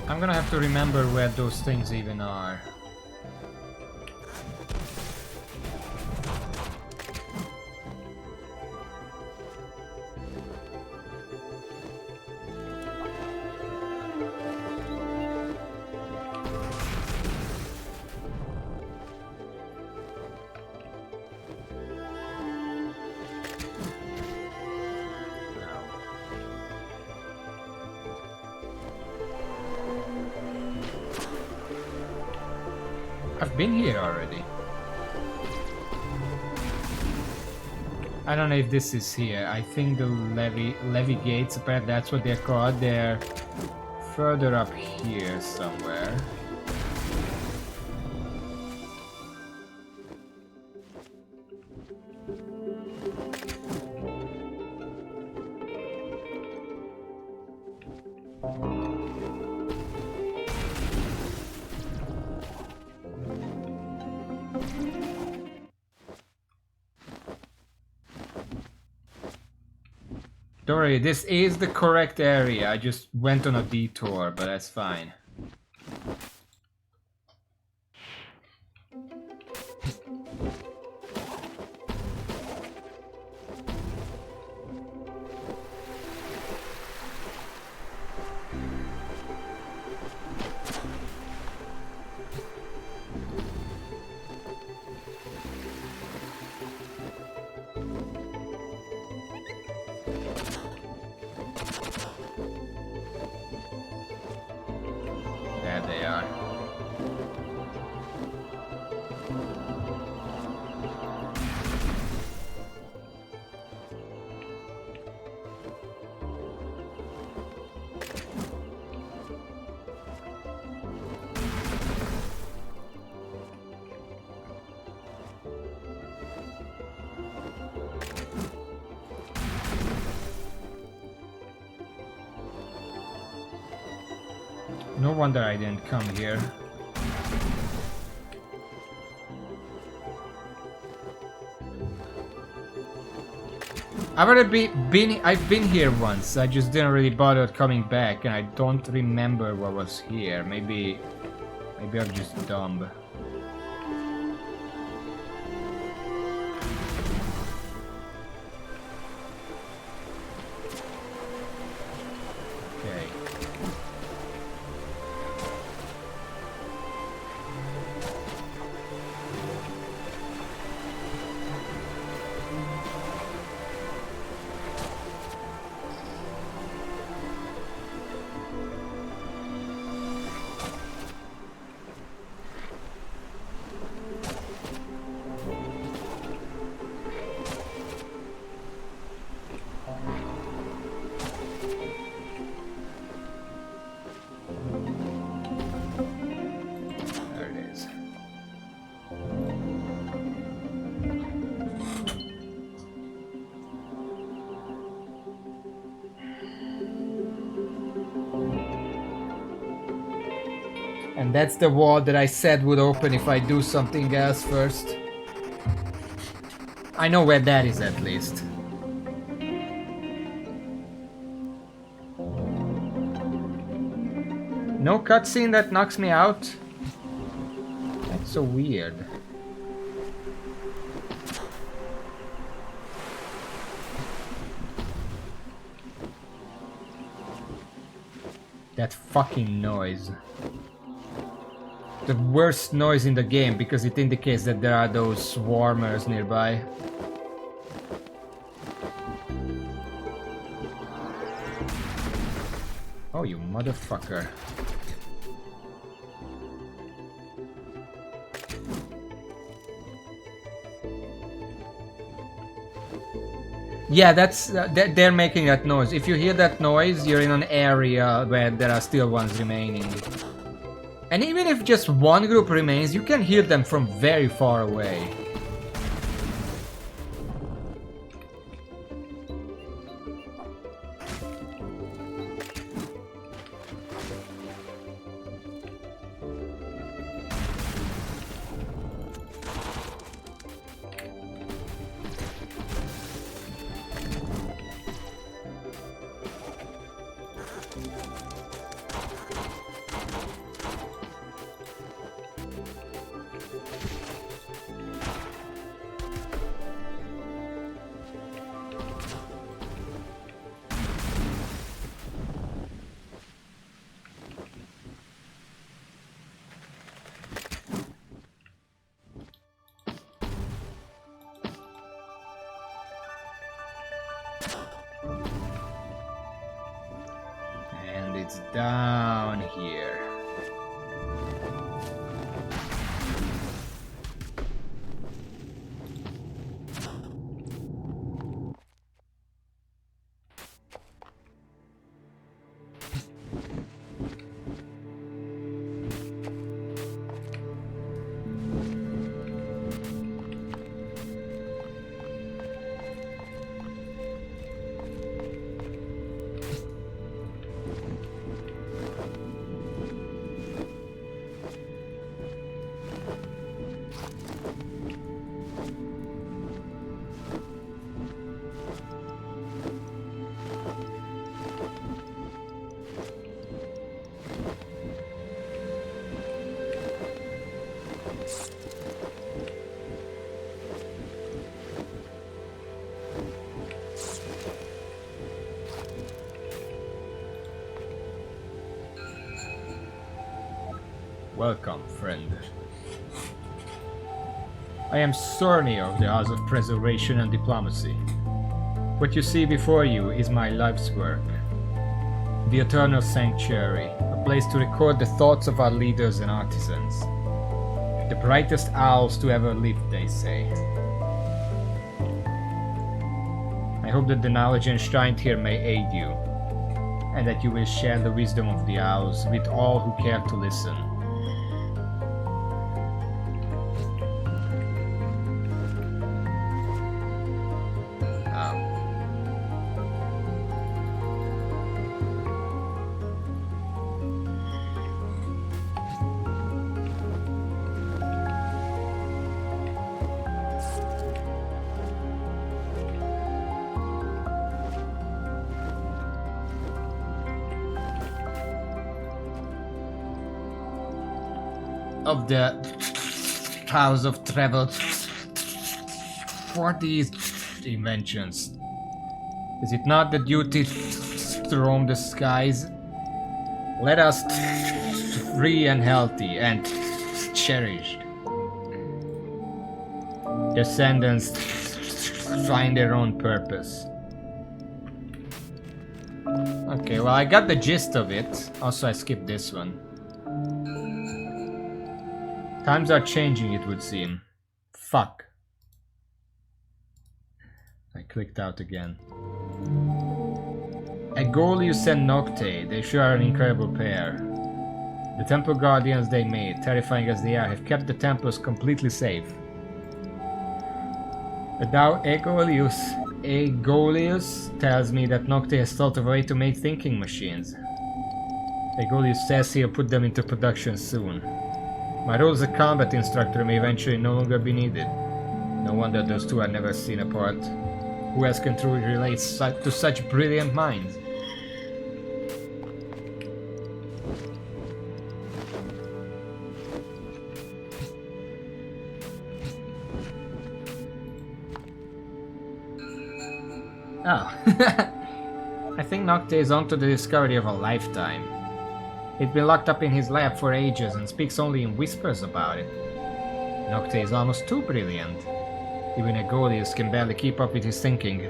I'm gonna have to remember where those things even are. been here already. I don't know if this is here. I think the levy gates, apparently that's what they're called. They're further up here somewhere. Don't worry, this is the correct area. I just went on a detour, but that's fine. There they are. No wonder I didn't come here. I've been here once. I just didn't really bother coming back, and I don't remember what was here. Maybe I'm just dumb. Okay. There it is. And that's the wall that I said would open if I do something else first. I know where that is at least. No cutscene that knocks me out? That's so weird. That fucking noise. The worst noise in the game because it indicates that there are those swarmers nearby. Oh, you motherfucker. Yeah, that's they're making that noise. If you hear that noise, you're in an area where there are still ones remaining. And even if just one group remains, you can hear them from very far away. It's down here. Welcome, friend. I am Sorny of the House of Preservation and Diplomacy. What you see before you is my life's work. The Eternal Sanctuary, a place to record the thoughts of our leaders and artisans. The brightest owls to ever live, they say. I hope that the knowledge enshrined here may aid you, and that you will share the wisdom of the owls with all who care to listen. Of the House of Travel for these inventions. Is it not the duty to roam the skies? Let us free and healthy and cherished. Descendants find their own purpose. Okay, well I got the gist of it. Also I skipped this one. Times are changing, it would seem. Fuck. I clicked out again. Agolius and Nocte, they sure are an incredible pair. The temple guardians they made, terrifying as they are, have kept the temples completely safe. But now Agolius tells me that Nocte has thought of a way to make thinking machines. Agolius says he'll put them into production soon. My role as a combat instructor may eventually no longer be needed. No wonder those two are never seen apart. Who else can truly relate to such brilliant minds? Oh. I think Nocte is onto the discovery of a lifetime. He's been locked up in his lab for ages and speaks only in whispers about it. Nocte is almost too brilliant. Even Agolius can barely keep up with his thinking.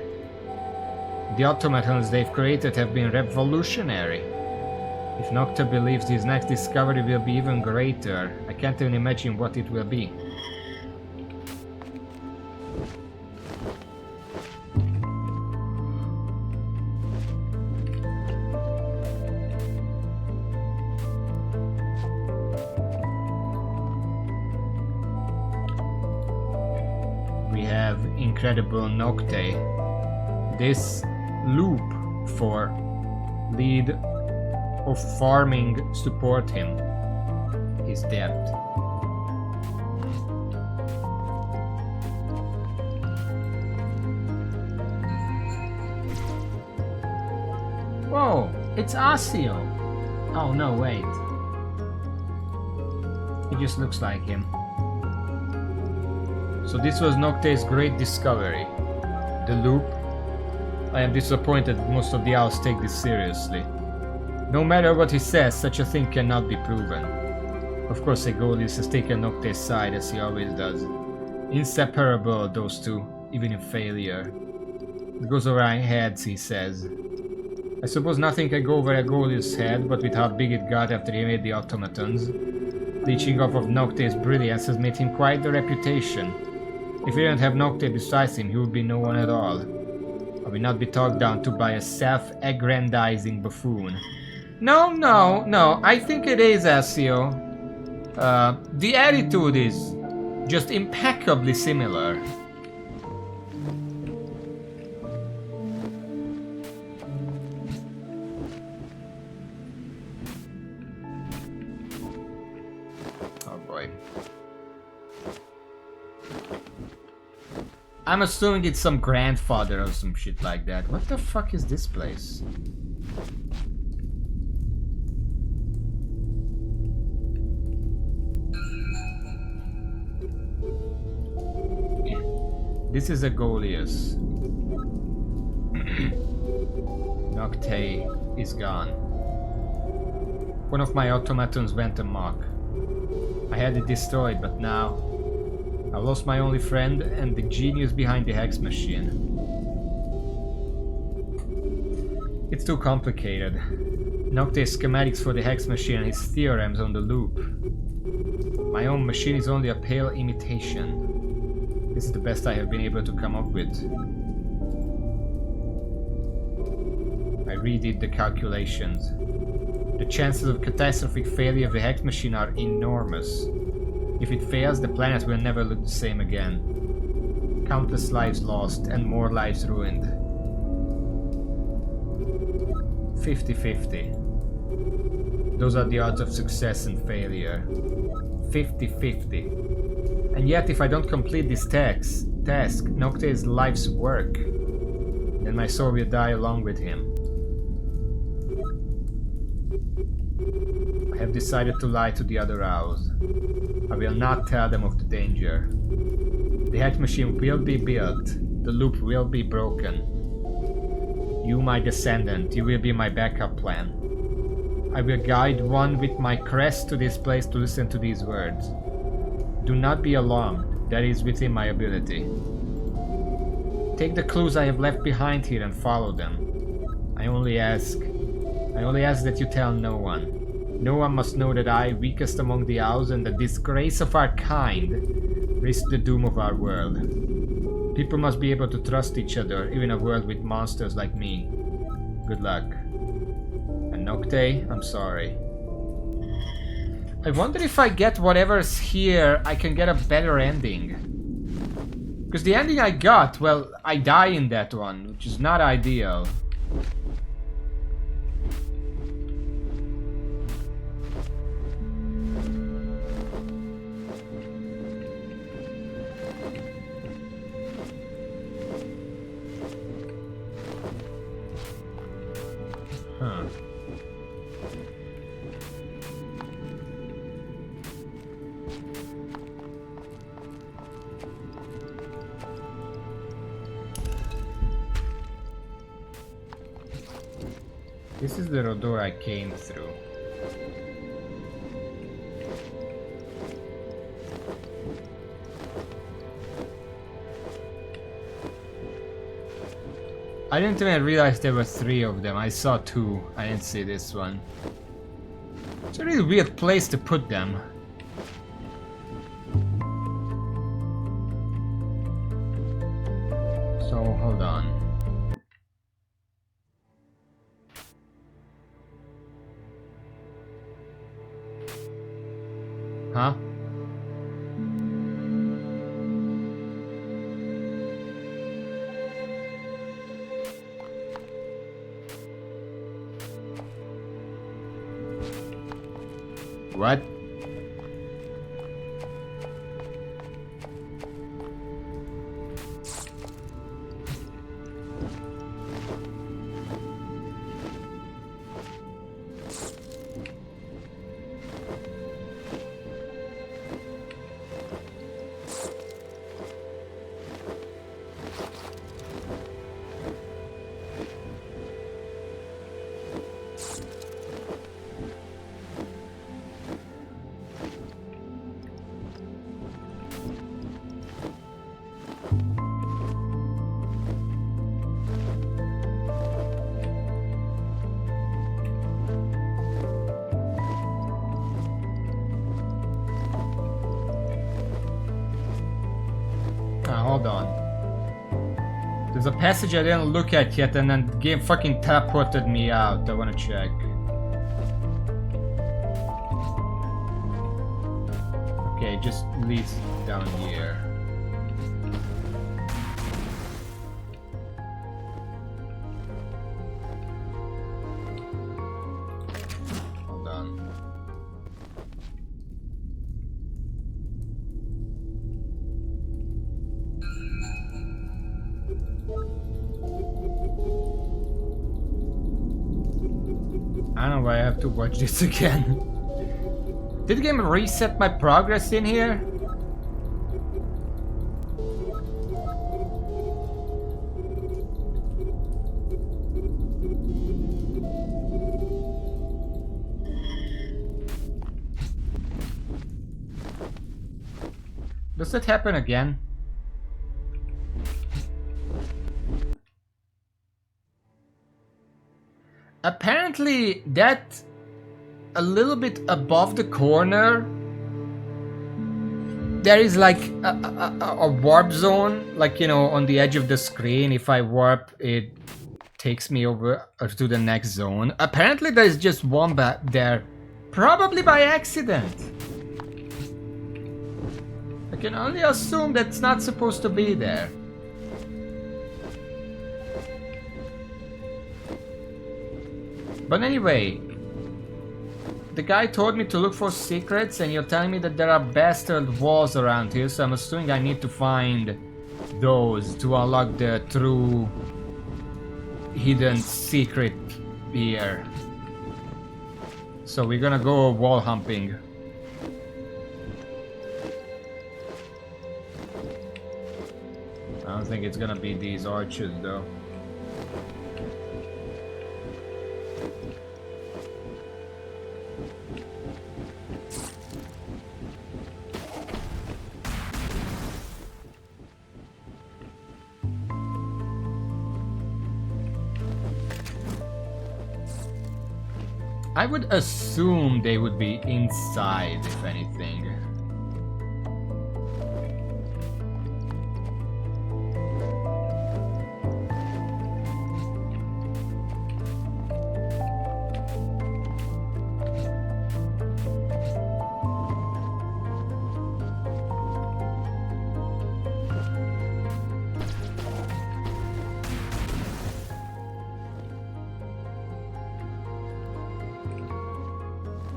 The automatons they've created have been revolutionary. If Nocte believes his next discovery will be even greater, I can't even imagine what it will be. Incredible Nocte. This loop for lead of farming support him is dead. Whoa, it's Asio. Oh no, wait. He just looks like him. So this was Nocte's great discovery. The loop. I am disappointed that most of the owls take this seriously. No matter what he says, such a thing cannot be proven. Of course Agolius has taken Nocte's side as he always does. Inseparable, those two, even in failure. It goes over our heads, he says. I suppose nothing can go over Agolius' head, but with how big it got after he made the automatons. Leeching off of Nocte's brilliance has made him quite the reputation. If we didn't have Nocte besides him, he would be no one at all. I will not be talked down to by a self-aggrandizing buffoon. No, I think it is Asio. The attitude is just impeccably similar. Oh boy. I'm assuming it's some grandfather or some shit like that. What the fuck is this place? This is Agolius. Nocte is gone. One of my automatons went amok. I had it destroyed, but now I lost my only friend and the genius behind the hex machine. It's too complicated. Nocte's schematics for the hex machine and his theorems on the loop. My own machine is only a pale imitation. This is the best I have been able to come up with. I redid the calculations. The chances of catastrophic failure of the hex machine are enormous. If it fails, the planet will never look the same again. Countless lives lost and more lives ruined. 50-50. Those are the odds of success and failure. 50-50. And yet, if I don't complete this task, Nocte's life's work, then my soul will die along with him. I have decided to lie to the other owls. I will not tell them of the danger. The hex machine will be built. The loop will be broken. You, my descendant, you will be my backup plan. I will guide one with my crest to this place to listen to these words. Do not be alarmed, that is within my ability. Take the clues I have left behind here and follow them. I only ask that you tell no one. No one must know that I, weakest among the owls and the disgrace of our kind, risk the doom of our world. People must be able to trust each other, even in a world with monsters like me. Good luck. And Nocte, I'm sorry. I wonder if I get whatever's here, I can get a better ending. Because the ending I got, well, I die in that one, which is not ideal. Huh. This is the door I came through. I didn't even realize there were 3 of them. I saw 2. I didn't see this one. It's a really weird place to put them. So, hold on. Huh? What? Hold on. There's a passage I didn't look at yet and then the game fucking teleported me out. I wanna check. Okay, it just leads down here. Hold on. I don't know why I have to watch this again. Did the game reset my progress in here? Does that happen again? Apparently that a little bit above the corner there is like a warp zone, like, you know, on the edge of the screen. If I warp, it takes me over to the next zone. Apparently there is just one there, probably by accident. I can only assume that's not supposed to be there. But anyway, the guy told me to look for secrets, and you're telling me that there are bastard walls around here, so I'm assuming I need to find those to unlock the true hidden secret here. So we're gonna go wall humping. I don't think it's gonna be these arches though. I would assume they would be inside, if anything.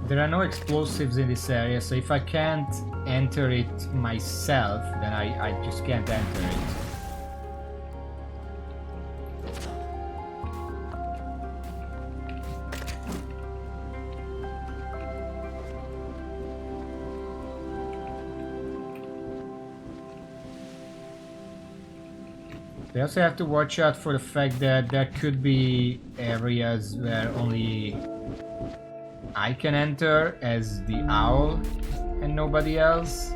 There are no explosives in this area, so if I can't enter it myself, then I just can't enter it. They also have to watch out for the fact that there could be areas where only I can enter as the owl and nobody else.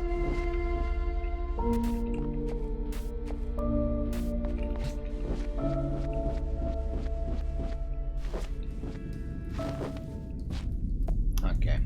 Okay.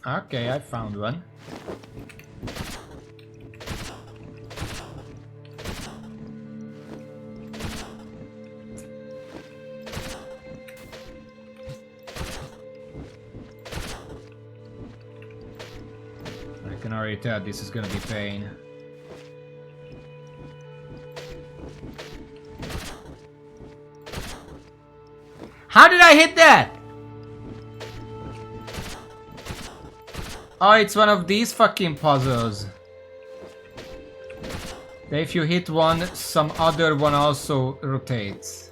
Okay, I found one. I can already tell this is gonna be pain. How did I hit that? Oh, it's one of these fucking puzzles. That if you hit one, some other one also rotates.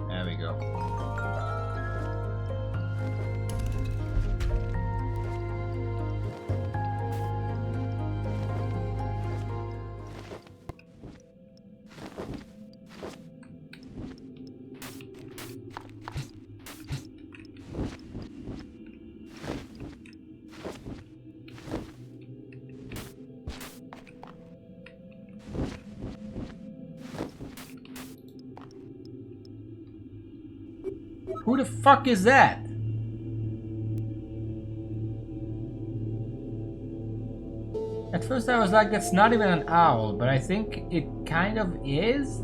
There we go. Who the fuck is that? At first I was like, that's not even an owl, but I think it kind of is.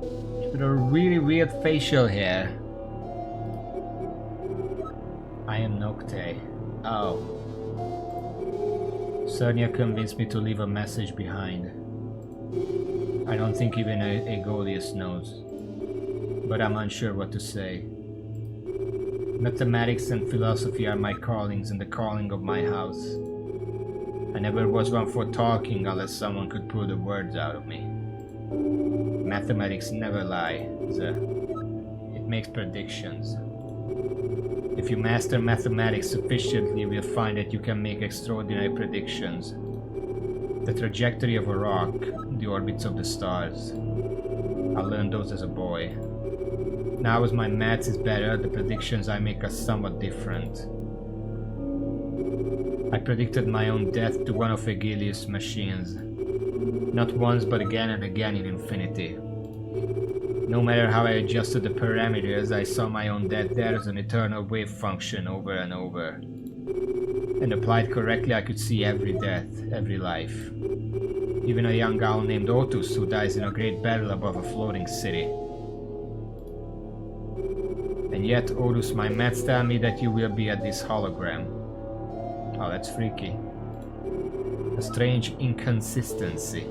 With a really weird facial hair. I am Nocte. Oh. Cernia convinced me to leave a message behind. I don't think even Aegolius knows. But I'm unsure what to say. Mathematics and philosophy are my callings and the calling of my house. I never was one for talking unless someone could pull the words out of me. Mathematics never lie. It makes predictions. If you master mathematics sufficiently, you will find that you can make extraordinary predictions. The trajectory of a rock, the orbits of the stars. I learned those as a boy. Now as my maths is better, the predictions I make are somewhat different. I predicted my own death to one of Aegolius' machines. Not once, but again and again in infinity. No matter how I adjusted the parameters, I saw my own death there as an eternal wave function over and over. And applied correctly, I could see every death, every life. Even a young owl named Otus who dies in a great battle above a floating city. And yet, Otus, my maths tell me that you will be at this hologram. Oh, that's freaky. A strange inconsistency.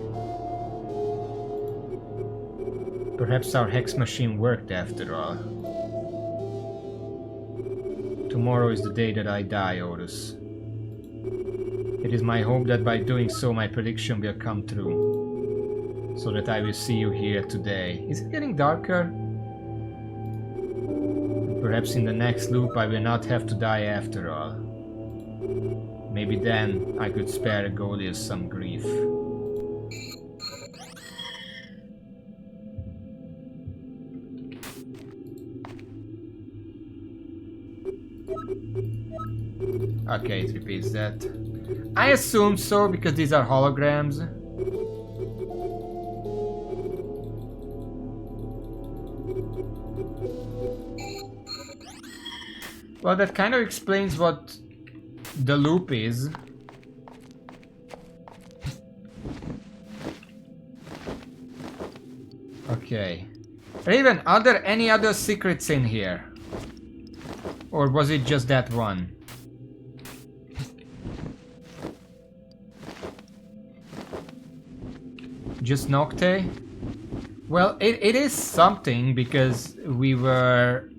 Perhaps our hex machine worked after all. Tomorrow is the day that I die, Otus. It is my hope that by doing so my prediction will come true. So that I will see you here today. Is it getting darker? Perhaps in the next loop I will not have to die after all. Maybe then I could spare Aegolius some grief. Okay, it repeats that. I assume so, because these are holograms. Well, that kind of explains what the loop is. Okay. Raven, are there any other secrets in here? Or was it just that one? Just Nocte? Well, it is something, because we were...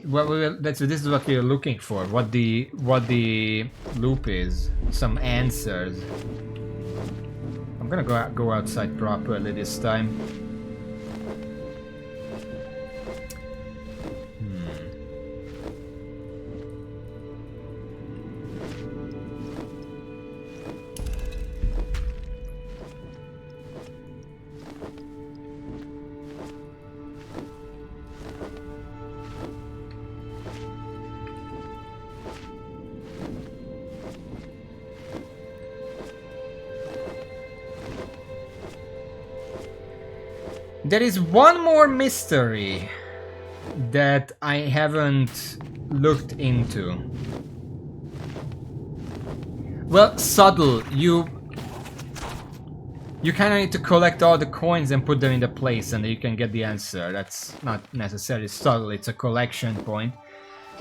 Well, this is what we are looking for. What the loop is. Some answers. I'm gonna go outside properly this time. There is one more mystery that I haven't looked into. Well, subtle. You kind of need to collect all the coins and put them in the place, and then you can get the answer. That's not necessarily subtle. It's a collection point.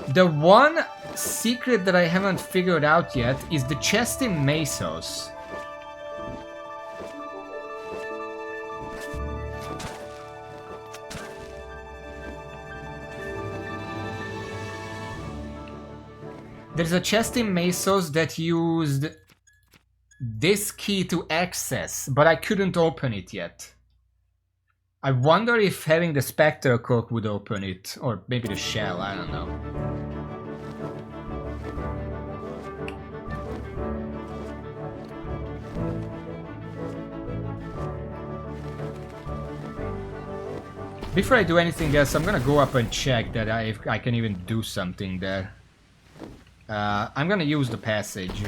The one secret that I haven't figured out yet is the chest in Mesos. There's a chest in Mesos that used this key to access, but I couldn't open it yet. I wonder if having the Spectre Cloak would open it, or maybe the shell, I don't know. Before I do anything else, I'm gonna go up and check that I can even do something there. I'm gonna use the passage.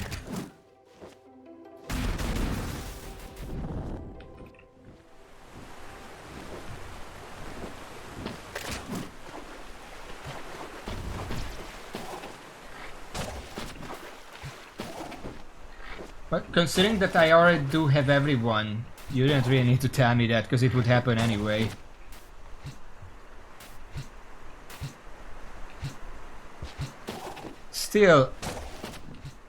But considering that I already do have everyone, you didn't really need to tell me that, because it would happen anyway. Still,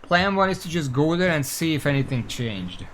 plan 1 is to just go there and see if anything changed.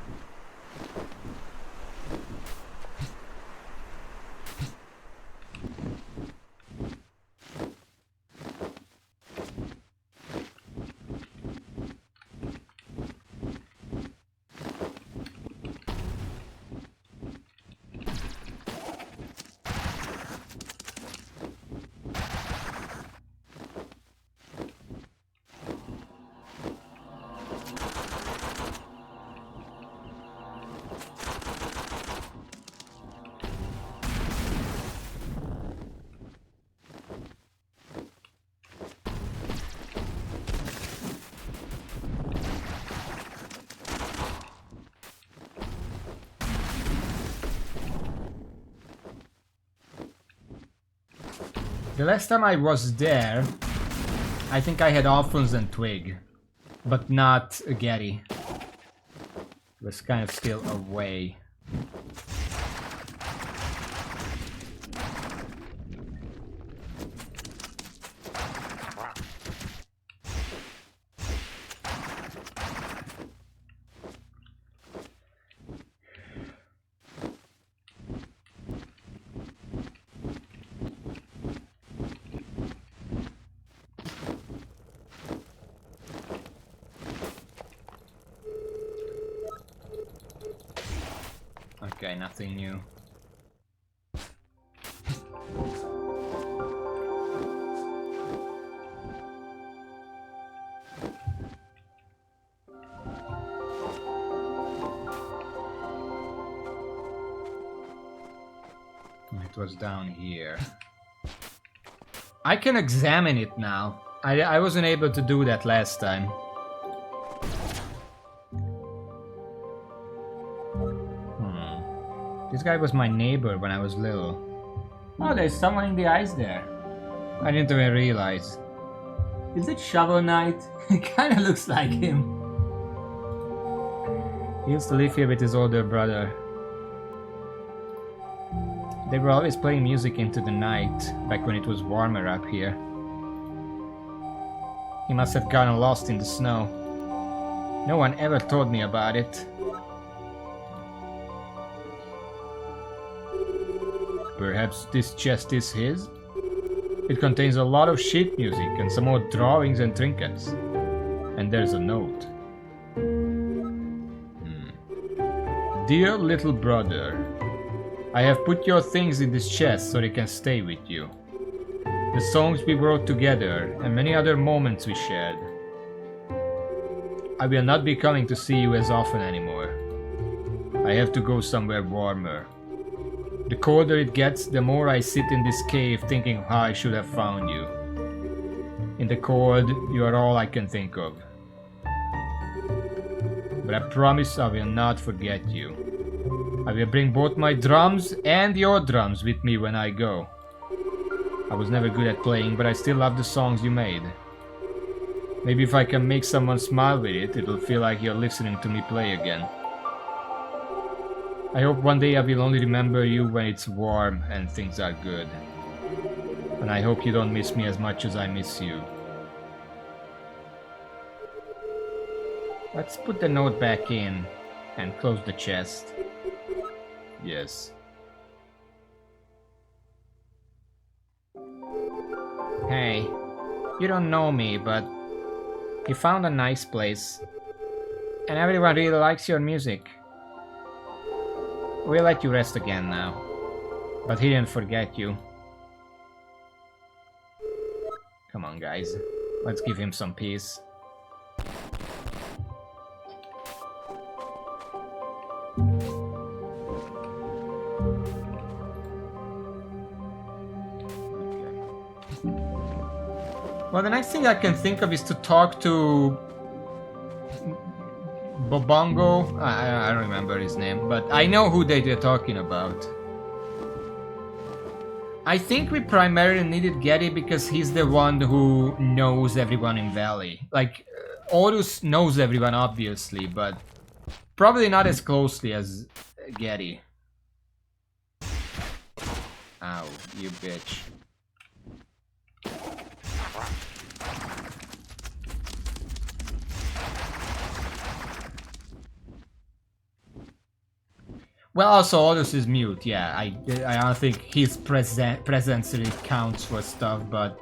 The last time I was there, I think I had Alphonse and Twig, but not a Getty. It was kind of still away. Okay, nothing new. It was down here. I can examine it now. I wasn't able to do that last time. This guy was my neighbor when I was little. Oh, there's someone in the ice there. I didn't even realize. Is it Shovel Knight? It kinda looks like him. He used to live here with his older brother. They were always playing music into the night, back when it was warmer up here. He must have gotten lost in the snow. No one ever told me about it. Perhaps this chest is his? It contains a lot of sheet music and some more drawings and trinkets. And there's a note. Dear little brother, I have put your things in this chest so they can stay with you. The songs we wrote together and many other moments we shared. I will not be coming to see you as often anymore. I have to go somewhere warmer. The colder it gets, the more I sit in this cave thinking how I should have found you. In the cold, you are all I can think of. But I promise I will not forget you. I will bring both my drums and your drums with me when I go. I was never good at playing, but I still love the songs you made. Maybe if I can make someone smile with it, it'll feel like you're listening to me play again. I hope one day I will only remember you when it's warm and things are good. And I hope you don't miss me as much as I miss you. Let's put the note back in and close the chest. Yes. Hey, you don't know me, but you found a nice place. And everyone really likes your music. We'll let you rest again now. But he didn't forget you. Come on, guys. Let's give him some peace. Well, the next thing I can think of is to talk to Bobongo. I don't remember his name, but I know who they're talking about. I think we primarily needed Getty because he's the one who knows everyone in Valley. Like, Horus knows everyone, obviously, but Probably not as closely as Getty. Ow, you bitch. Well, also Aldous is mute. Yeah, I don't think his presence really counts for stuff, but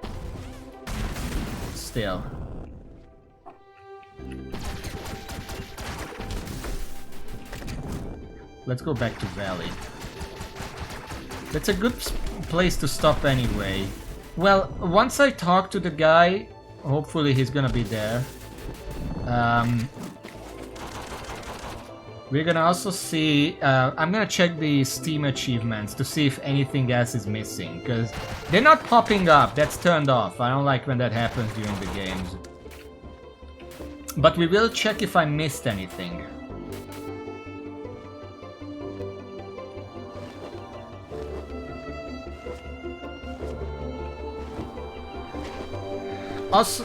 still. Let's go back to Valley. That's a good place to stop anyway. Well, once I talk to the guy, hopefully he's gonna be there. We're gonna also see, I'm gonna check the Steam achievements to see if anything else is missing, because they're not popping up, that's turned off. I don't like when that happens during the games. But we will check if I missed anything. Also,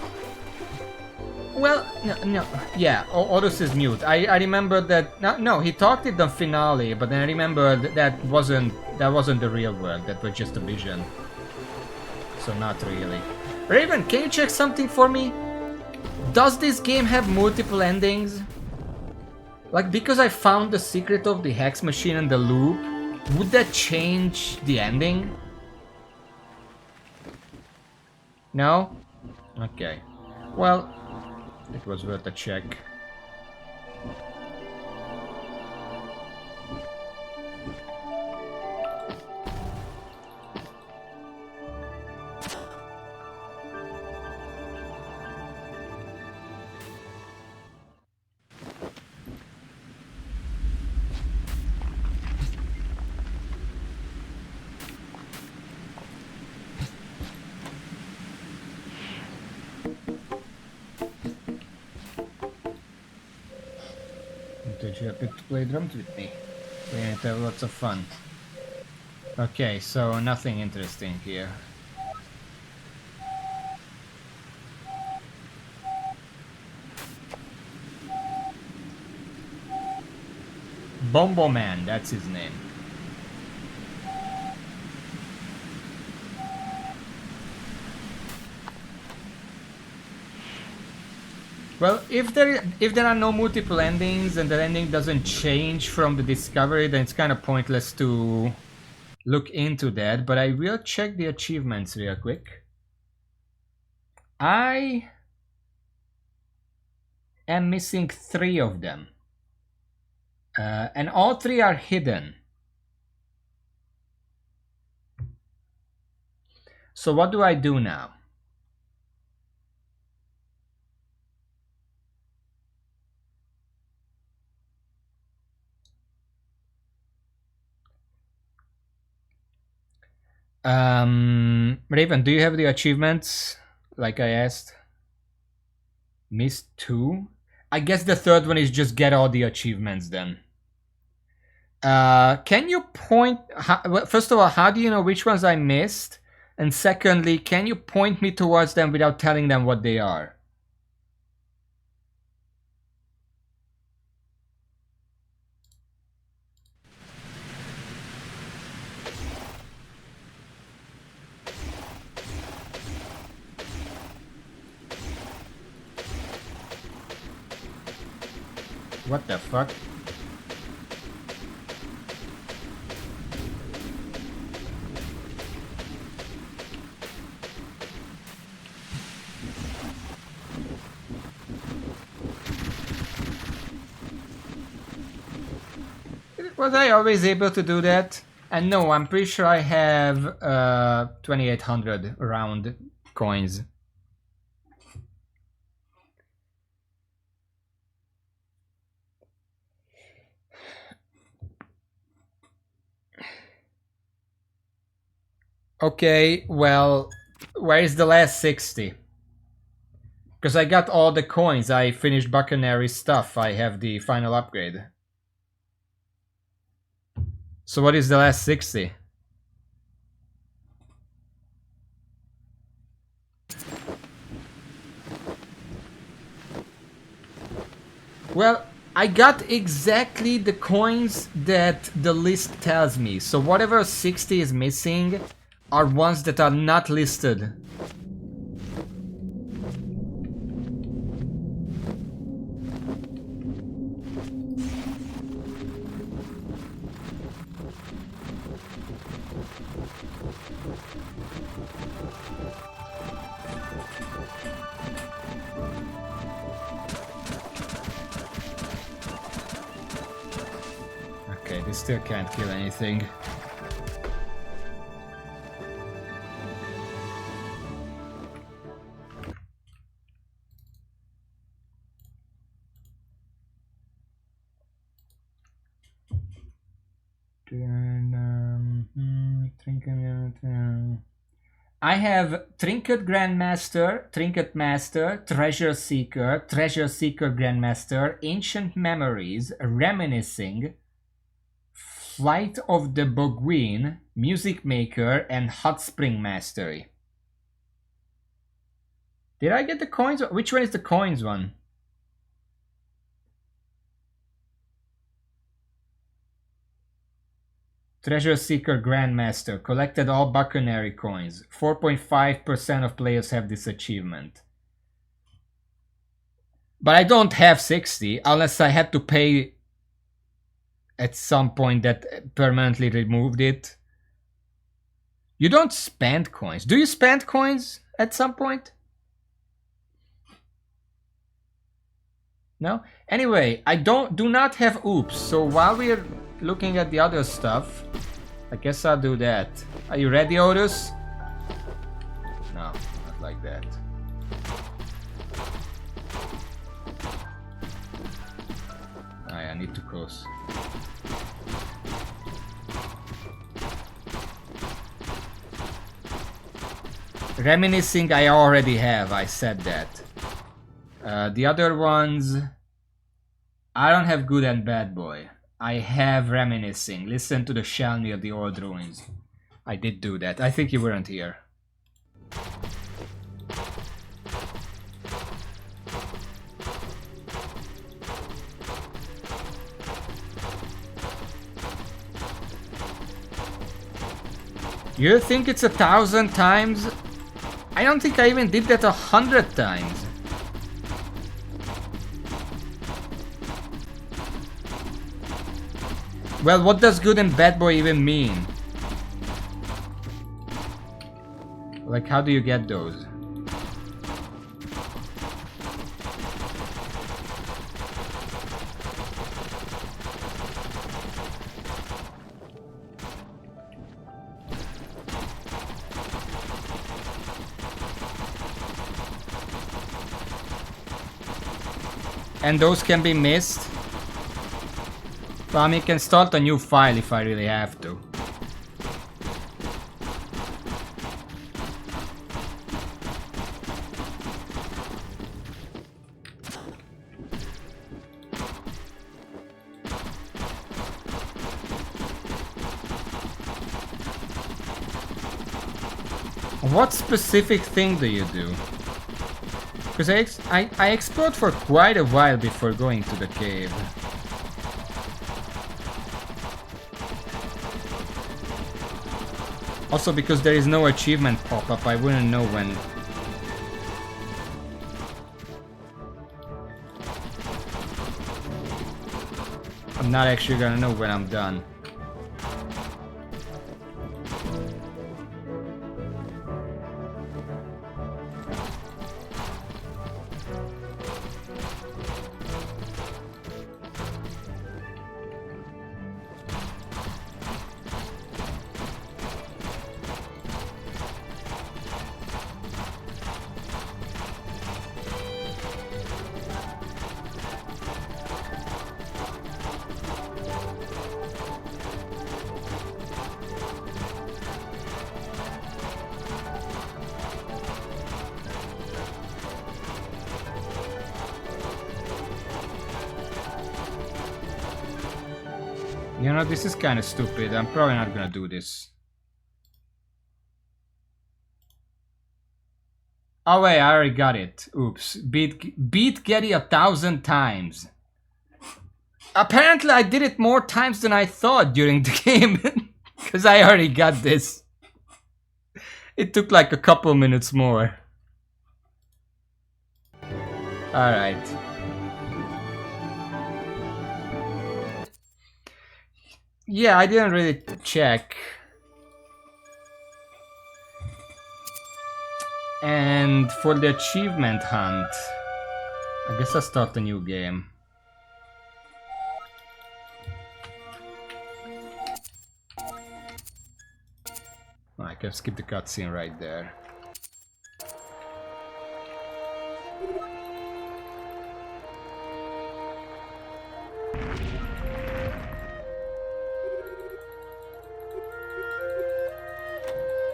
well, no, yeah, Odus is mute. I remember that. No, he talked in the finale, but then I remember that wasn't the real world. That was just a vision. So not really. Raven, can you check something for me? Does this game have multiple endings? Like, because I found the secret of the hex machine and the loop, would that change the ending? No? Okay. Well, it was worth a check. You happy to play drums with me? We're going to have lots of fun. Okay, so nothing interesting here. Bombo Man, that's his name. Well, if there are no multiple endings and the ending doesn't change from the discovery, then it's kind of pointless to look into that. But I will check the achievements real quick. I am missing 3 of them. And all 3 are hidden. So what do I do now? Raven, do you have the achievements? Like I asked. Missed 2? I guess the third one is just get all the achievements then. Can you point... well, first of all, how do you know which ones I missed? And secondly, can you point me towards them without telling them what they are? What the fuck? Was I always able to do that? And no, I'm pretty sure I have 2800 round coins. Okay, well, where is the last 60? Because I got all the coins, I finished Buccaneer stuff, I have the final upgrade. So what is the last 60? Well, I got exactly the coins that the list tells me. So whatever 60 is missing are ones that are not listed. Okay, this still can't kill anything. I have Trinket Grandmaster, Trinket Master, Treasure Seeker, Treasure Seeker Grandmaster, Ancient Memories, Reminiscing, Flight of the Boguin, Music Maker, and Hot Spring Mastery. Did I get the coins? Which one is the coins one? Treasure Seeker Grandmaster. Collected all Buccaneer coins. 4.5% of players have this achievement. But I don't have 60, unless I had to pay at some point that permanently removed it. You don't spend coins. Do you spend coins at some point? No? Anyway, I do not have oops, so while we're looking at the other stuff, I guess I'll do that. Are you ready, Otis? No, not like that. I need to close. Reminiscing I already have, I said that. The other ones, I don't have good and bad boy. I have reminiscing. Listen to the shell near the old ruins. I did do that. I think you weren't here. You think it's 1,000 times? I don't think I even did that 100 times. Well, what does good and bad boy even mean? Like, how do you get those? And those can be missed? Well, I mean, I can start a new file if I really have to. What specific thing do you do? Because I explored for quite a while before going to the cave. Also, because there is no achievement pop-up, I wouldn't know when. I'm not actually gonna know when I'm done. You know, this is kind of stupid. I'm probably not gonna do this. Oh wait, I already got it. Oops. Beat Getty 1,000 times. Apparently I did it more times than I thought during the game. Because I already got this. It took like a couple minutes more. Alright. Yeah, I didn't really check. And for the achievement hunt, I guess I'll start a new game. Oh, I can skip the cutscene right there.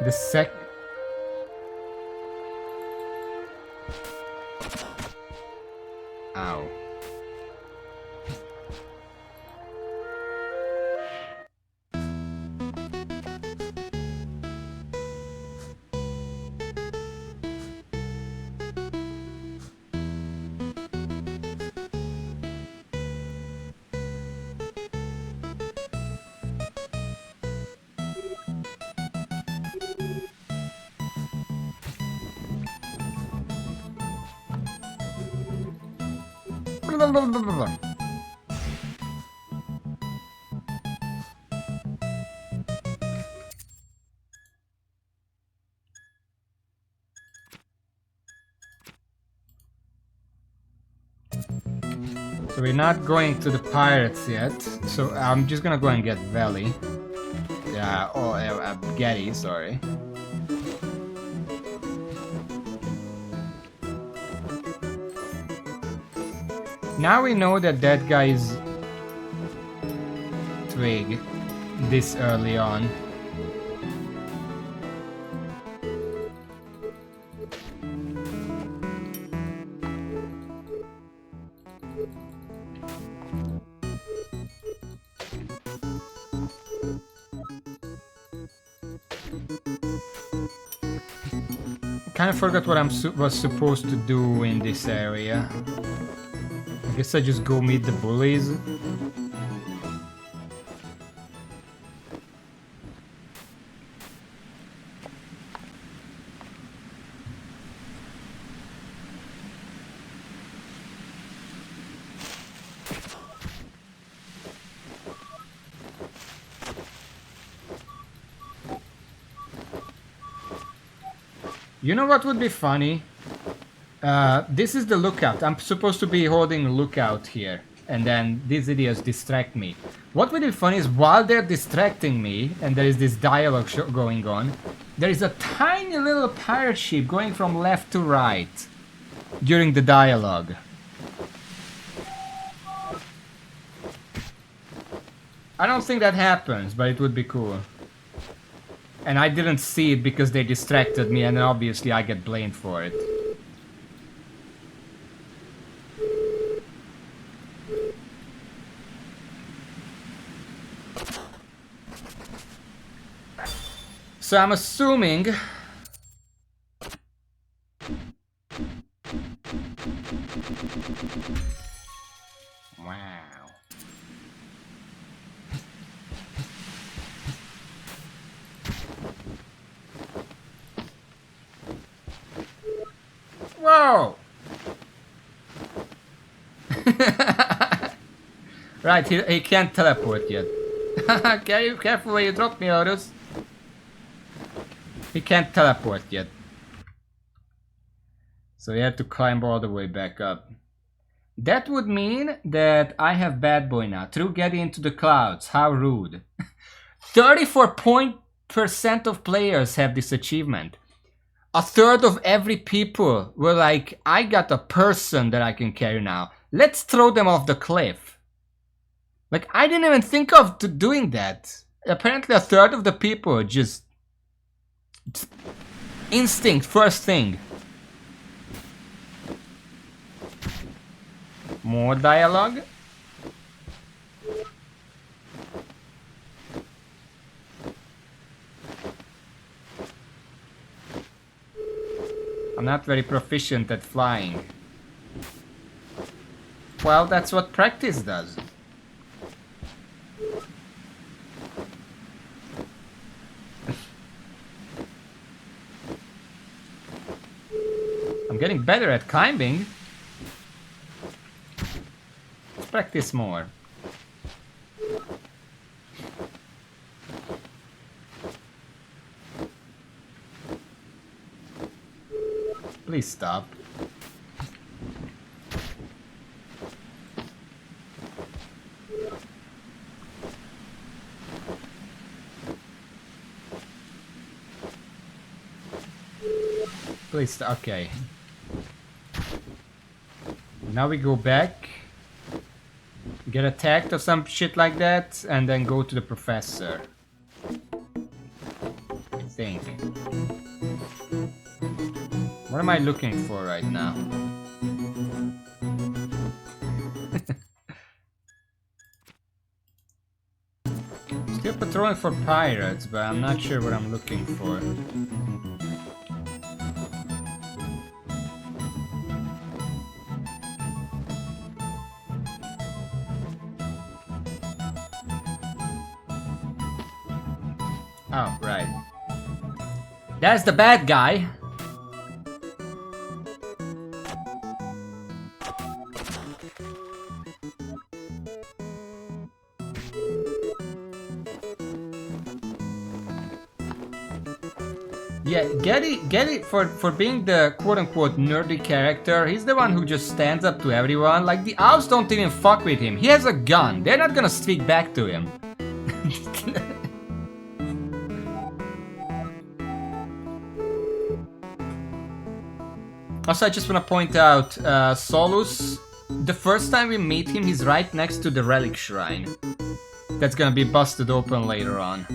The sec... Ow. So we're not going to the pirates yet, so I'm just gonna go and get Valley. Yeah, Getty, sorry. Now we know that that guy is Twig this early on. I kind of forgot what I was supposed to do in this area. I guess I just go meet the bullies. You know what would be funny? This is the lookout. I'm supposed to be holding lookout here. And then these idiots distract me. What would be funny is while they're distracting me, and there is this dialogue going on, there is a tiny little pirate ship going from left to right during the dialogue. I don't think that happens, but it would be cool. And I didn't see it because they distracted me, and obviously I get blamed for it. So I'm assuming... Wow. Whoa! Right, he can't teleport yet. Careful where you drop me, Horus. He can't teleport yet. So we have to climb all the way back up. That would mean that I have Bad Boy now. Through getting into the clouds. How rude. 34% of players have this achievement. A third of every people were like, I got a person that I can carry now. Let's throw them off the cliff. Like, I didn't even think of doing that. Apparently a third of the people just... Instinct, first thing. More dialogue. I'm not very proficient at flying. Well, that's what practice does. getting better at climbing. Let's practice more. Please stop. Please stop. Okay. Now we go back. Get attacked or some shit like that, and then go to the professor. I think. What am I looking for right now? Still patrolling for pirates, but I'm not sure what I'm looking for. Oh, right. That's the bad guy. Yeah, Getty for being the quote-unquote nerdy character, he's the one who just stands up to everyone. Like, the owls don't even fuck with him. He has a gun. They're not gonna speak back to him. Also, I just want to point out, Solus, the first time we meet him, he's right next to the relic shrine. That's gonna be busted open later on.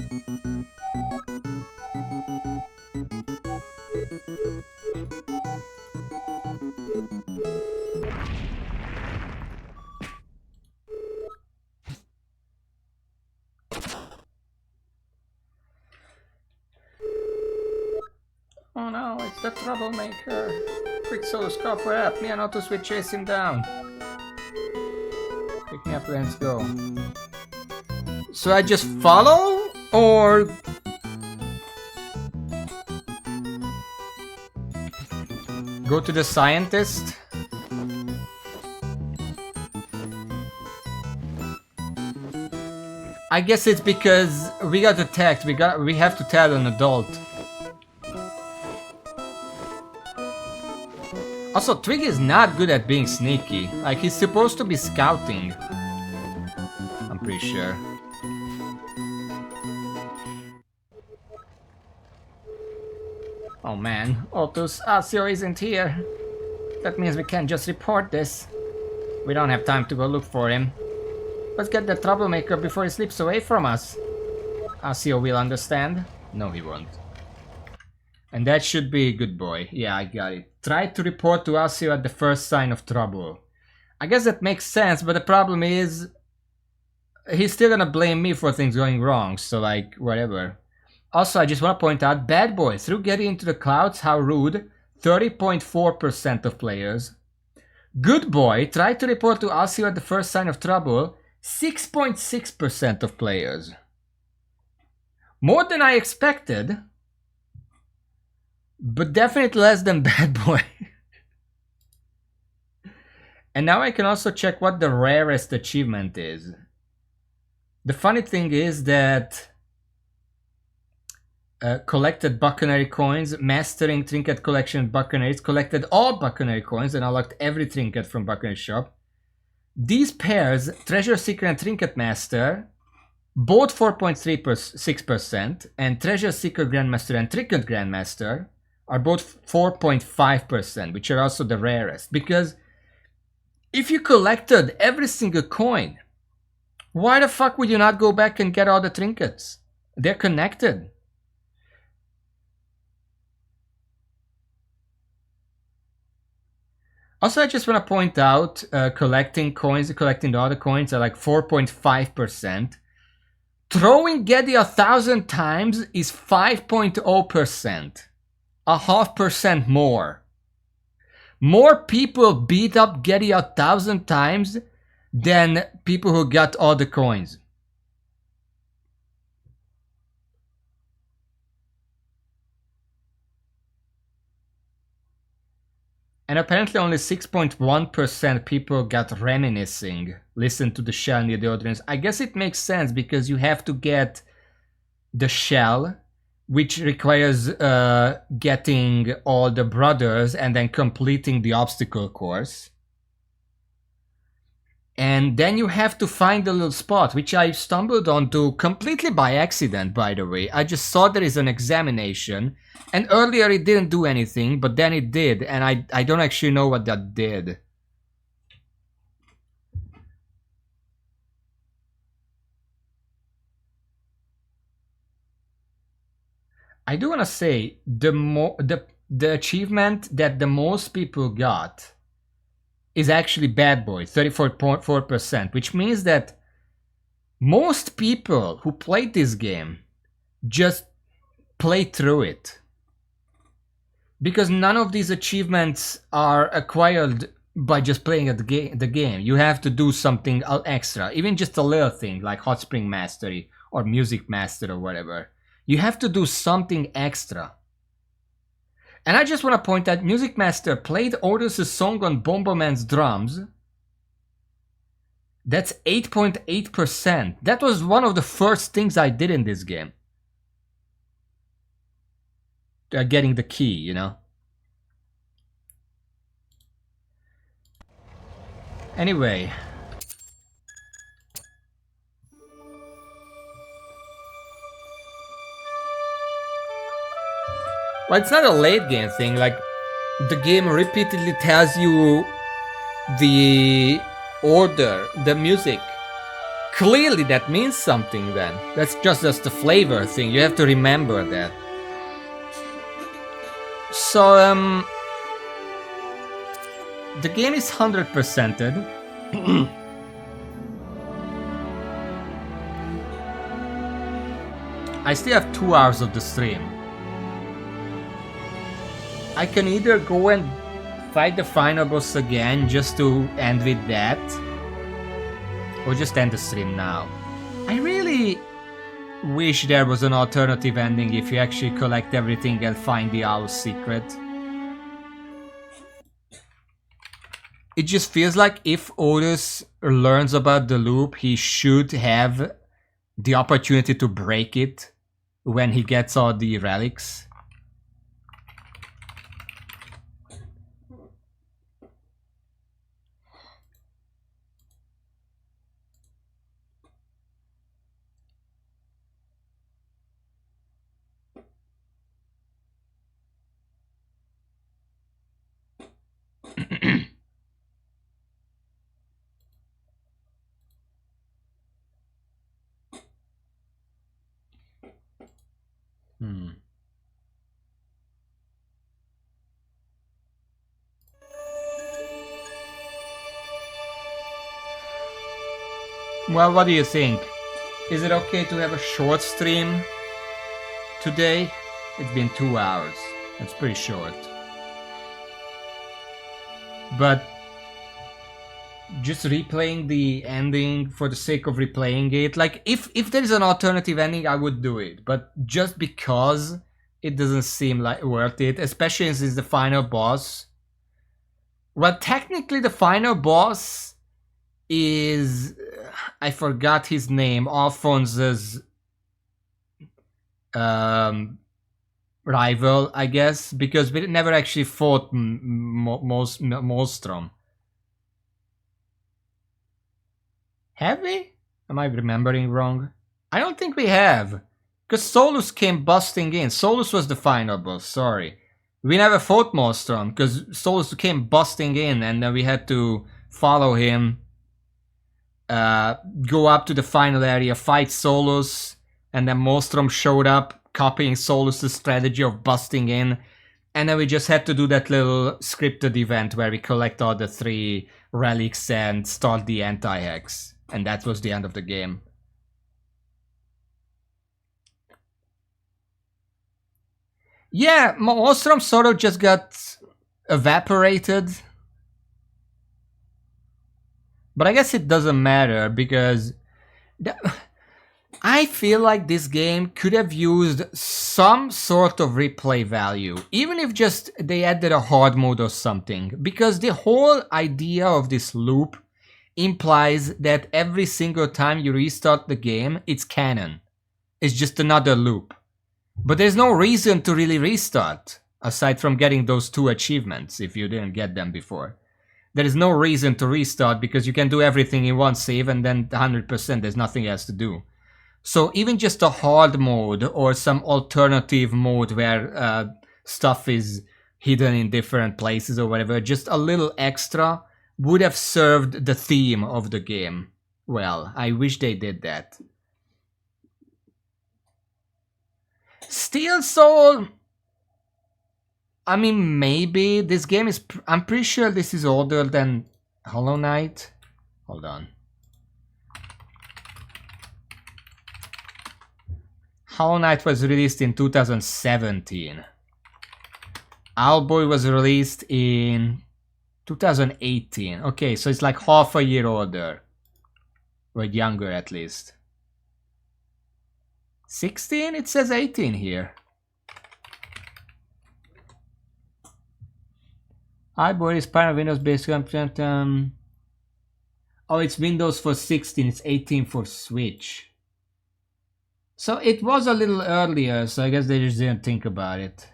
Oh no, it's the troublemaker. Quick Solus, call for help. Me and Otus will chase him down. Pick me up, let's go. So I just follow? Or... go to the scientist? I guess it's because we got attacked. We have to tell an adult. Also, Twig is not good at being sneaky. Like, he's supposed to be scouting. I'm pretty sure. Oh man, Otus, Asio isn't here. That means we can't just report this. We don't have time to go look for him. Let's get the troublemaker before he slips away from us. Asio will understand. No, he won't. And that should be a good boy. Yeah, I got it. Try to report to Asio at the first sign of trouble. I guess that makes sense, but the problem is... he's still gonna blame me for things going wrong, so like, whatever. Also, I just want to point out, bad boy, through getting into the clouds, how rude, 30.4% of players. Good boy, try to report to Asio at the first sign of trouble, 6.6% of players. More than I expected. But definitely less than bad boy. And now I can also check what the rarest achievement is. The funny thing is that collected Buccanary coins, mastering trinket collection Buccanaries, collected all Buccanary coins and unlocked every trinket from Buccanary shop. These pairs, Treasure Seeker and Trinket Master, both 4.36%, and Treasure Seeker Grandmaster and Trinket Grandmaster are both 4.5%, which are also the rarest. Because if you collected every single coin, why the fuck would you not go back and get all the trinkets? They're connected. Also, I just want to point out, collecting coins, collecting the other coins are like 4.5%. Throwing Geddy 1,000 times is 5.0%. 0.5% more. More people beat up Geddy 1,000 times than people who got all the coins. And apparently only 6.1% people got reminiscing, listen to the shell near the audience. I guess it makes sense because you have to get the shell, which requires getting all the brothers and then completing the obstacle course. And then you have to find a little spot, which I stumbled onto completely by accident, by the way. I just saw there is an examination, and earlier it didn't do anything, but then it did, and I don't actually know what that did. I do want to say the achievement that the most people got is actually Bad Boy, 34.4%, which means that most people who played this game just played through it. Because none of these achievements are acquired by just playing at the game. You have to do something extra, even just a little thing like Hot Spring Mastery or Music Master or whatever. You have to do something extra. And I just want to point out, Music Master played Otis' song on Bomberman's drums. That's 8.8%. That was one of the first things I did in this game. Getting the key, you know. Anyway. Well, it's not a late game thing, like, the game repeatedly tells you the order, the music. Clearly that means something then. That's just a flavor thing, you have to remember that. So, the game is 100%ed. I still have 2 hours of the stream. I can either go and fight the final boss again just to end with that, or just end the stream now. I really wish there was an alternative ending if you actually collect everything and find the Owl's secret. It just feels like if Otis learns about the loop, he should have the opportunity to break it when he gets all the relics. Well, what do you think? Is it okay to have a short stream today? It's been 2 hours. It's pretty short. But just replaying the ending for the sake of replaying it, like if there is an alternative ending, I would do it. But just because it doesn't seem like worth it, especially since the final boss. Well, technically the final boss is, I forgot his name, Alphonse's rival, I guess, because we never actually fought Molstrom. Have we? Am I remembering wrong? I don't think we have. Because Solus came busting in. Solus was the final boss, sorry. We never fought Molstrom, because Solus came busting in, and then we had to follow him, go up to the final area, fight Solus, and then Molstrom showed up, copying Solus' strategy of busting in, and then we just had to do that little scripted event where we collect all the 3 relics and start the anti-hex. And that was the end of the game. Yeah, Molstrom sort of just got evaporated. But I guess it doesn't matter because I feel like this game could have used some sort of replay value, even if just they added a hard mode or something, because the whole idea of this loop implies that every single time you restart the game, it's canon. It's just another loop. But there's no reason to really restart, aside from getting those 2 achievements if you didn't get them before. There is no reason to restart because you can do everything in one save and then 100% there's nothing else to do. So even just a hard mode or some alternative mode where stuff is hidden in different places or whatever, just a little extra would have served the theme of the game. Well, I wish they did that. Steel Soul, I mean, maybe this game is, I'm pretty sure this is older than Hollow Knight. Hold on. Hollow Knight was released in 2017. Owlboy was released in 2018. Okay, so it's like half a year older. Or younger at least. 16? It says 18 here. Owlboy is part of Windows-based content. Oh, it's Windows for 16. It's 18 for Switch. So it was a little earlier, so I guess they just didn't think about it.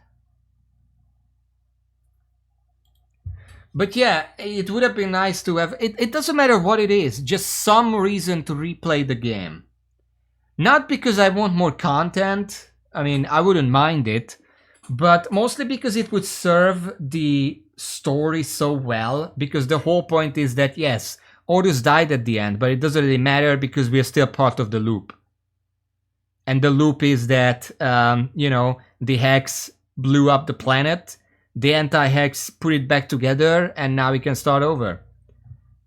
But yeah, it would have been nice to have... It doesn't matter what it is, just some reason to replay the game. Not because I want more content, I mean, I wouldn't mind it, but mostly because it would serve the story so well, because the whole point is that, yes, Odus died at the end, but it doesn't really matter because we're still part of the loop. And the loop is that, you know, the Hex blew up the planet, the anti-Hex put it back together, and now we can start over.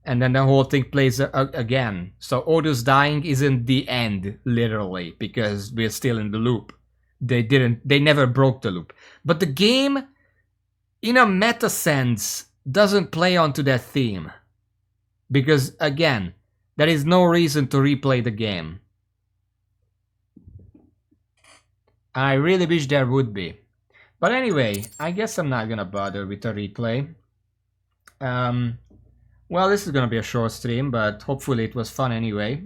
And then the whole thing plays again. So Odus dying isn't the end, literally, because we're still in the loop. They never broke the loop. But the game, in a meta sense, doesn't play onto that theme. Because, again, there is no reason to replay the game. I really wish there would be. But anyway, I guess I'm not gonna bother with a replay. Well, this is gonna be a short stream, but hopefully it was fun anyway.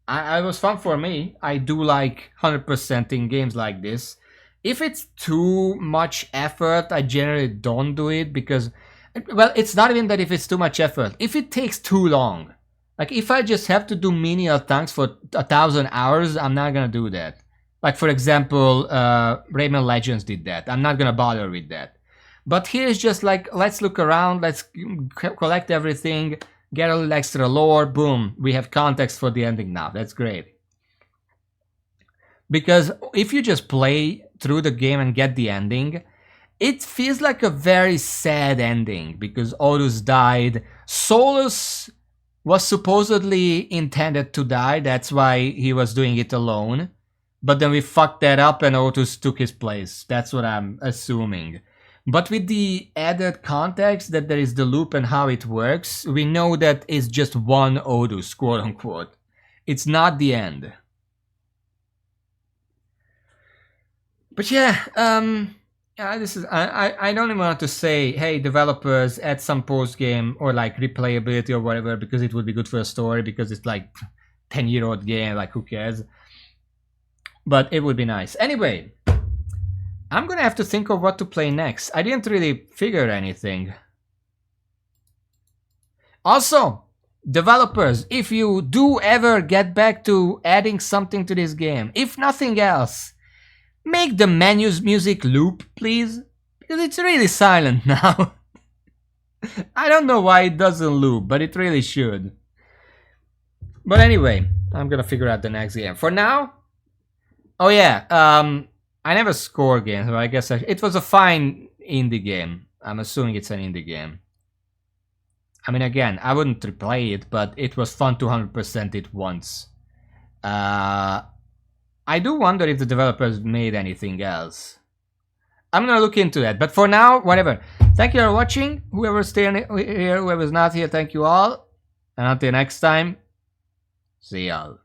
It was fun for me. I do like 100% in games like this. If it's too much effort, I generally don't do it because... Well, it's not even that if it's too much effort. If it takes too long. Like, if I just have to do menial tasks for 1,000 hours, I'm not gonna do that. Like, for example, Rayman Legends did that. I'm not gonna bother with that. But here's just like, let's look around, let's collect everything, get a little extra lore, boom, we have context for the ending now. That's great. Because if you just play through the game and get the ending, it feels like a very sad ending because Odus died. Solus was supposedly intended to die, that's why he was doing it alone. But then we fucked that up and Odus took his place. That's what I'm assuming. But with the added context that there is the loop and how it works, we know that it's just one Odus, quote unquote. It's not the end. But yeah, this is I don't even want to say, hey, developers, add some post game or like replayability or whatever because it would be good for a story because it's like 10-year-old game, like who cares? But it would be nice. Anyway, I'm gonna have to think of what to play next. I didn't really figure anything. Also, developers, if you do ever get back to adding something to this game, if nothing else, make the menu's music loop, please. Because it's really silent now. I don't know why it doesn't loop, but it really should. But anyway, I'm gonna figure out the next game. For now... Oh yeah, I never score games, but I guess it was a fine indie game. I'm assuming it's an indie game. I mean, again, I wouldn't replay it, but it was fun to 100% it once. I do wonder if the developers made anything else. I'm gonna look into that, but for now, whatever. Thank you for watching. Whoever's staying here, whoever's not here, thank you all. And until next time, see y'all.